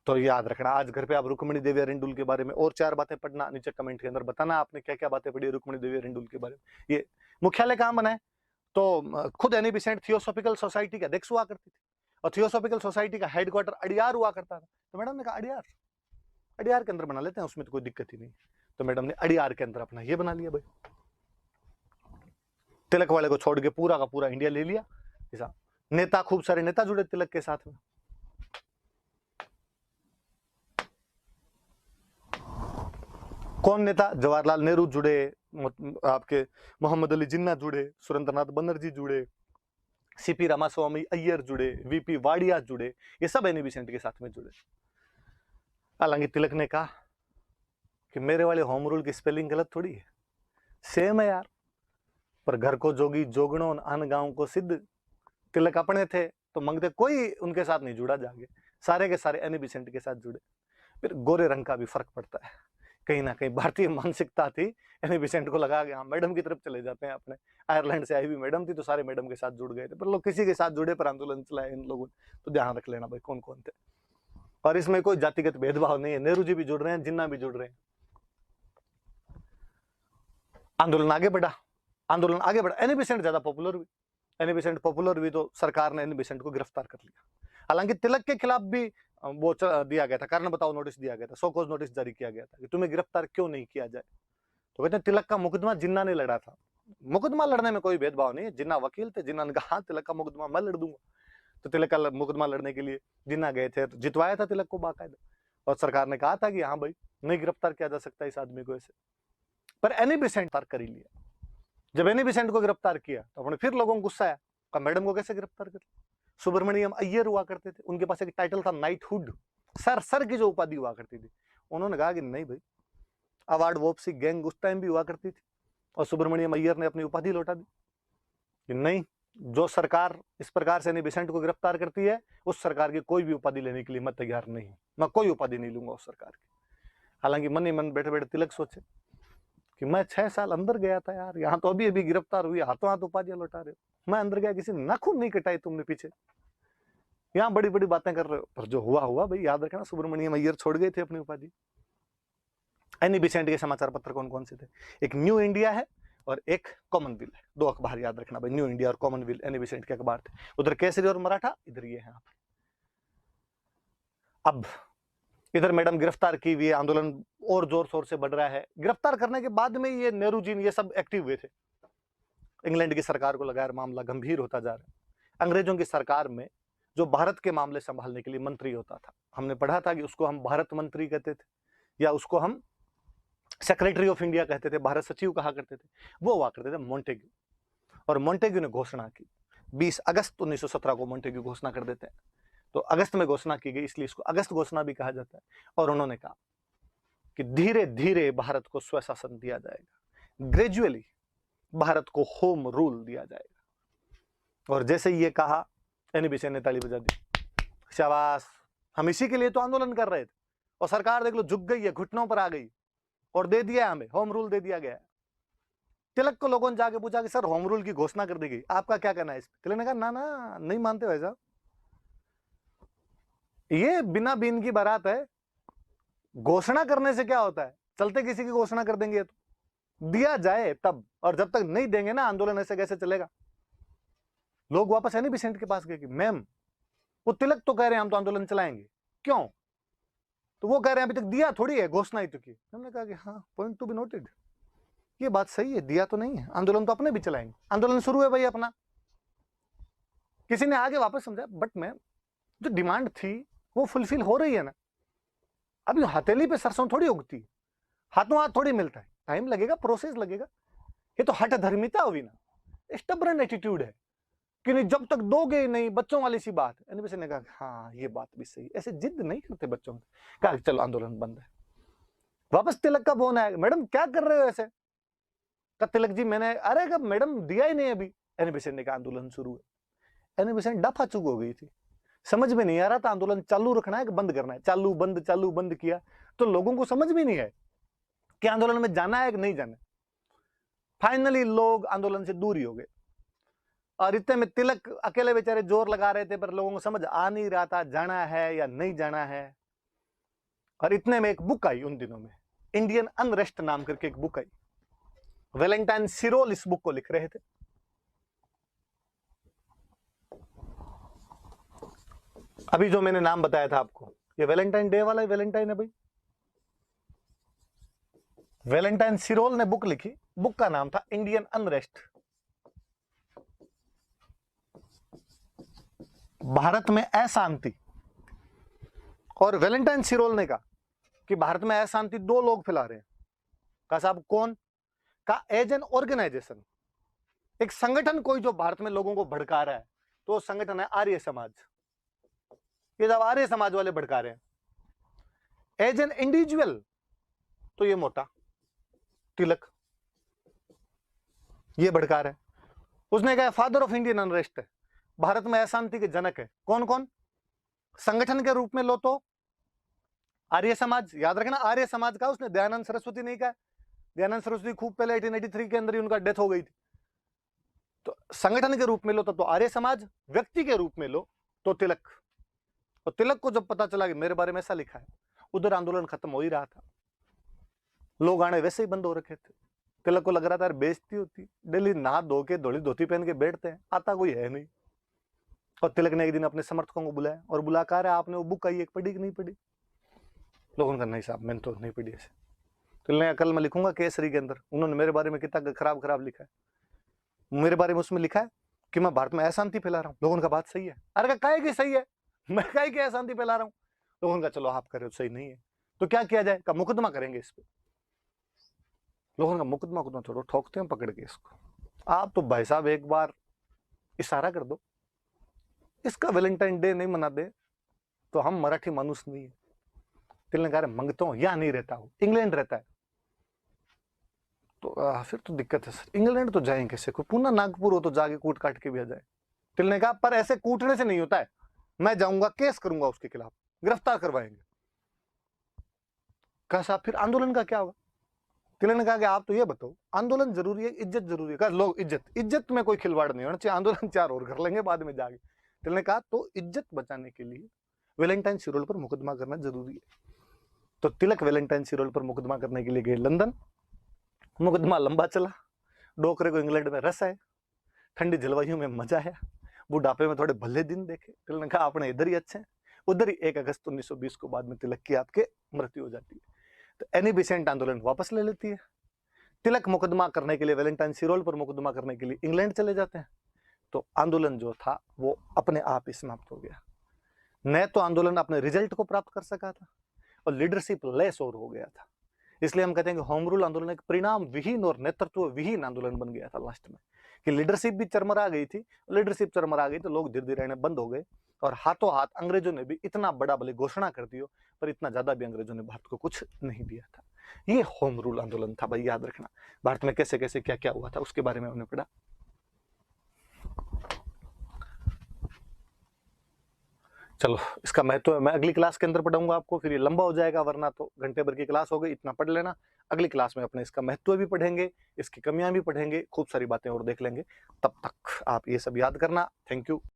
तो याद रखना, आज घर पे आप रुक्मणी देवी अरेंडुल के बारे में और 4 बातें पढ़ना, नीचे कमेंट के अंदर बताना आपने क्या क्या बातें पढ़ी रुक्मणी देवी अरेंडुल के बारे में। ये मुख्यालय कहां बना है? तो खुद एनी बिसेंट थियोसॉफिकल सोसाइटी का अध्यक्ष हुआ करती थी, और थियोसॉफिकल सोसाइटी का हेडक्वार्टर अडियार हुआ करता था। तो मैडम ने कहा अडियार के अंदर बना लेते हैं, उसमें तो कोई दिक्कत ही नहीं। तो मैडम ने अडियार के अंदर अपना ये बना लिया भाई। तिलक वाले को छोड़ के पूरा का पूरा इंडिया ले लिया। ऐसा नेता, खूब सारे नेता जुड़े तिलक के साथ में। कौन नेता? जवाहरलाल नेहरू जुड़े, आपके मोहम्मद अली जिन्ना जुड़े, सुरेंद्रनाथ बनर्जी जुड़े, सीपी रामास्वामी अय्यर जुड़े, वीपी वाडिया जुड़े, ये सब एनी बेसेंट के साथ में जुड़े। हालांकि तिलक ने कहा कि मेरे वाले होम रूल की स्पेलिंग गलत थोड़ी है, सेम है यार, पर घर को जोगी जोगणो अन गांव को सिद्ध। तिलक अपने थे तो मंगते कोई उनके साथ नहीं जुड़ा, जागे सारे के सारे एनी बेसेंट के साथ जुड़े। फिर गोरे रंग का भी फर्क पड़ता है, कहीं ना कहीं भारतीय मानसिकता थी, एनी बेसेंट को लगा कि हाँ मैडम की तरफ चले जाते हैं अपने। आयरलैंड से आई हुई मैडम थी तो सारे मैडम के साथ जुड़ गए थे, पर लोग किसी के साथ जुड़े पर आंदोलन चलाए इन लोगों ने, तो ध्यान रख लेना भाई कौन कौन थे। और इसमें कोई जातिगत भेदभाव नहीं है, नेहरू जी भी जुड़ रहे हैं, जिन्ना भी जुड़ रहे हैं। आंदोलन आगे बढ़ा, आंदोलन आगे बढ़ा, एनी बेसेंट ज्यादा पॉपुलर हुई। एनी बेसेंट पॉपुलर हुई तो सरकार ने एनी बेसेंट को गिरफ्तार कर लिया। हालांकि तिलक के खिलाफ भी वो दिया गया था, कारण बताओ नोटिस दिया गया था, सो कॉज नोटिस जारी किया गया था कि तुम्हें गिरफ्तार क्यों नहीं किया जाए। तो कहते हैं तिलक का मुकदमा जिन्ना ने लड़ा था। मुकदमा लड़ने में कोई भेदभाव नहीं है, जिन्ना वकील थे, जिन्ना ने कहा हाँ तिलक का मुकदमा मैं लड़ दूंगा, तो तिलक का मुकदमा लड़ने के लिए जिन्ना गए थे, तो जितवाया था तिलक को बाकायदा, और सरकार ने कहा था कि हाँ भाई नहीं गिरफ्तार किया जा सकता इस आदमी को ऐसे। पर एनी बेसेंट कर ही लिया। जब एनी बेसेंट को गिरफ्तार किया तो अपने फिर लोगों को गुस्सा आया, कहा मैडम को कैसे गिरफ्तार कर। सुब्रमण्यम अय्यर हुआ करते थे, उनके पास एक टाइटल था नाइटहुड, सर की जो उपाधि हुआ करती थी। उन्होंने कहा कि नहीं भाई, अवार्ड वोपसी गैंग उस टाइम भी हुआ करती थी, और सुब्रमण्यम अय्यर ने अपनी उपाधि लौटा दी कि नहीं, जो सरकार इस प्रकार से एनी बेसेंट को गिरफ्तार करती है उस सरकार की कोई भी उपाधि लेने के लिए मैं तैयार नहीं, मैं कोई उपाधि नहीं लूंगा उस सरकार की। हालांकि मन ही मन बैठे बैठे तिलक सोचे कि मैं 6 साल अंदर गया था यार, यहाँ तो अभी गिरफ्तार हुई, हाथों हाथ उपाधियां लौटा रहे हो, मैं अंदर गया, किसी नाखून नहीं कटाई तुमने पीछे, यहाँ बड़ी बड़ी बातें कर रहे हो। पर जो हुआ हुआ भाई, याद रखना सुब्रमण्यम अय्यर छोड़ गए थे अपनी उपाधि। एनी बेसेंट के समाचार पत्र कौन कौन से थे? एक न्यू इंडिया है और एक कॉमनवेल्थ है, 2 अखबार याद रखना भाई, न्यू इंडिया और कॉमनवेल्थ एनी बेसेंट के अखबार थे। उधर केसरी और मराठा, इधर ये है। अब इधर मैडम गिरफ्तार की हुई है, आंदोलन और जोर शोर से बढ़ रहा है। गिरफ्तार करने के बाद में ये नेहरू जी ये सब एक्टिव हुए थे, इंग्लैंड की सरकार को लगाया, मामला गंभीर होता जा रहा है। अंग्रेजों की सरकार में जो भारत के मामले संभालने के लिए मंत्री होता था, हमने पढ़ा था कि उसको हम भारत मंत्री कहते थे, या उसको हम सेक्रेटरी ऑफ इंडिया कहते थे, भारत सचिव कहा करते थे, वो हुआ करते थे मोंटेग्यू। और मोंटेग्यू ने घोषणा की 20 अगस्त 1917 को मोंटेग्यू घोषणा कर देते हैं, तो अगस्त में घोषणा की गई, इसलिए इसको अगस्त घोषणा भी कहा जाता है। और उन्होंने कहा कि धीरे धीरे भारत को स्वशासन दिया जाएगा, ग्रेजुअली भारत को होम रूल दिया जाएगा। और जैसे ये कहा, एनी बेसेंट ने ताली बजा दी, शाबाश, हम इसी के लिए तो आंदोलन कर रहे थे, और सरकार देख लो झुक गई है, घुटनों पर आ गई, और दे दिया हमें होम रूल, दे दिया गया है। तिलक को लोगों ने जाके पूछा कि सर होम रूल की घोषणा कर दी गई, आपका क्या कहना है इस पर? तिलक ने कहा ना ना, नहीं मानते भाई साहब, ये बिना बीन की बारात है, घोषणा करने से क्या होता है, चलते किसी की घोषणा कर देंगे तो दिया जाए तब, और जब तक नहीं देंगे ना आंदोलन ऐसे कैसे चलेगा। लोग वापस एनी बेसेंट के पास गए कि मैम, वो तिलक तो कह रहे हैं हम तो आंदोलन चलाएंगे, क्यों? तो वो कह रहे हैं अभी तक दिया थोड़ी है, घोषणा ही तो की। हमने कहा कि हाँ, पॉइंट टू बी नोटेड, ये बात सही है, दिया तो नहीं है, आंदोलन तो अपने भी चलाएंगे, आंदोलन शुरू है भाई अपना। किसी ने आगे वापस समझा, बट मैम जो डिमांड थी वो फुलफिल हो रही है ना, अभी हथेली पे सरसों थोड़ी उगती है, हाथों हाथ थोड़ी मिलता है, टाइम लगेगा, प्रोसेस लगेगा। ये तो हठ धर्मिता हुई ना, स्टबरन एटीट्यूड है कि नहीं, जब तक दोगे ही नहीं, बच्चों वाली सी बात। एनी ने कहा हाँ ये बात भी सही, ऐसे जिद नहीं करते बच्चों में, कहा चलो आंदोलन बंद है। वापस तिलक का फोन आया, मैडम क्या कर रहे हो ऐसे? कहा तिलक जी मैंने, अरे कब मैडम दिया ही नहीं अभी। एनी ने कहा आंदोलन शुरू है। एनी डफा चुक हो गई थी, समझ में नहीं आ रहा था आंदोलन चालू रखना है कि बंद करना है। चालू बंद किया तो लोगों को समझ में नहीं आया कि आंदोलन में जाना है कि नहीं जाना। फाइनली लोग आंदोलन से दूर ही हो गए, और इतने में तिलक अकेले बेचारे जोर लगा रहे थे, पर लोगों को समझ आ नहीं रहा था जाना है या नहीं जाना है। और इतने में एक बुक आई उन दिनों में, इंडियन अनरेस्ट नाम करके एक बुक आई, वैलेंटाइन सिरोल इस बुक को लिख रहे थे। अभी जो मैंने नाम बताया था आपको, ये वैलेंटाइन डे वाला ही वैलेंटाइन है भाई। वैलेंटाइन सिरोल ने बुक लिखी, बुक का नाम था इंडियन अनरेस्ट। भारत में अशांति, और वैलेंटाइन सिरोल ने कहा कि भारत में अशांति 2 लोग फैला रहे हैं, का साहब कौन का एज एन ऑर्गेनाइजेशन, एक संगठन कोई जो भारत में लोगों को भड़का रहा है, तो वो संगठन है आर्य समाज। ये जब आर्य समाज वाले भड़का रहे हैं। एज एन इंडिविजुअल तो ये मोटा तिलक ये भड़का रहा है। उसने कहा फादर ऑफ इंडियन अनरेस्ट है, भारत में अशांति के जनक है। कौन कौन? संगठन के रूप में लो तो आर्य समाज, याद रखना आर्य समाज का उसने दयानंद सरस्वती नहीं कहा। दयानंद सरस्वती खूब पहले 1883 के अंदर ही उनका डेथ हो गई थी। तो संगठन के रूप में लो तो आर्य समाज, व्यक्ति के रूप में लो तो तिलक। और तिलक को जब पता चला कि मेरे बारे में ऐसा लिखा है, उधर आंदोलन खत्म हो ही रहा था, लोग आने वैसे ही बंद हो रखे थे। तिलक को लग रहा था बेइज्जती होती, डेली नहा धो के धोली धोती पहन के बैठते हैं, आता कोई है नहीं। और तिलक ने एक दिन अपने समर्थकों को बुलाया और बुला कर आपने वो बुक आई एक पढ़ी कि नहीं पढ़ी? लोगों का नहीं साहब मैंने तो नहीं पढ़ी ऐसे। तिलक ने कल मैं लिखूंगा केसरी के अंदर, उन्होंने मेरे बारे में कितना खराब खराब लिखा है। मेरे बारे में उसमें लिखा है कि मैं भारत में अशांति फैला रहा हूँ। लोगों का बात सही है। अरे काहे की सही है, मैं काहे की अशांति फैला रहा हूँ? लोगों का चलो आप करे सही नहीं है तो क्या किया जाए, का मुकदमा करेंगे इस पे। लोगों का मुकदमा खुदमा छोड़ो, ठोकते हैं पकड़ के इसको। आप तो भाई साहब एक बार इशारा कर दो, इसका वैलेंटाइन डे नहीं मना दे तो हम मराठी मानुस नहीं है। तिल ने कहा मंगता हूं, यहां नहीं रहता हूं, इंग्लैंड रहता है। तो फिर तो दिक्कत है सर, इंग्लैंड तो जाएंगे कैसे, कोई पूना नागपुर हो तो जाके कूट काट के भी आ जाए। तिल ने कहा पर ऐसे कूटने से नहीं होता है, मैं जाऊंगा केस करूंगा उसके खिलाफ, गिरफ्तार करवाएंगे। कहा साहब फिर आंदोलन का क्या होगा? तिलक ने कहा कि आप तो ये बताओ, आंदोलन जरूरी है, इज्जत जरूरी है? कहा लोग इज्जत में कोई खिलवाड़ नहीं होना चाहिए, आंदोलन 4 और कर लेंगे बाद में जाके। तिलक ने कहा तो इज्जत बचाने के लिए वैलेंटाइन सिरोल पर मुकदमा करना जरूरी है। तो तिलक वैलेंटाइन सिरोल पर मुकदमा करने के लिए गए लंदन। मुकदमा लंबा चला, डोकरे को इंग्लैंड में रस आए, ठंडी जलवायु में मजा आया, बुढ़ापे में थोड़े भले दिन देखे। तिलक ने कहा अपने इधर ही अच्छे हैं। उधर ही 1 अगस्त 1920 को बाद में तिलक की आपके मृत्यु हो जाती है। तो एनी बेसेंट आंदोलन वापस ले लेती है। तिलक मुकदमा करने के लिए, वैलेंटाइन सिरोल पर मुकदमा करने के लिए इंग्लैंड चले जाते हैं। तो आंदोलन जो था वो अपने आप ही समाप्त हो गया। न तो आंदोलन अपने रिजल्ट को प्राप्त कर सका था और लीडरशिप लेस और हो गया था। इसलिए हम कहते हैं कि होम रूल आंदोलन एक परिणाम विहीन और नेतृत्व विहीन आंदोलन बन गया था लास्ट में, कि लीडरशिप भी चरमरा गई थी। लीडरशिप चरमरा गई तो लोग धीरे धीरे रहने बंद हो गए और हाथों हाथ अंग्रेजों ने भी इतना बड़ा भले घोषणा कर दी हो, पर इतना ज्यादा भी अंग्रेजों ने भारत को कुछ नहीं दिया था। ये होम रूल आंदोलन था भाई, याद रखना। भारत में कैसे कैसे क्या क्या हुआ था उसके बारे में हमने पढ़ा। चलो इसका महत्व मैं अगली क्लास के अंदर पढ़ाऊंगा आपको, फिर ये लंबा हो जाएगा, वरना तो घंटे भर की क्लास हो गई, इतना पढ़ लेना। अगली क्लास में अपने इसका महत्व भी पढ़ेंगे, इसकी कमियां भी पढ़ेंगे, खूब सारी बातें और देख लेंगे। तब तक आप ये सब याद करना। Thank you.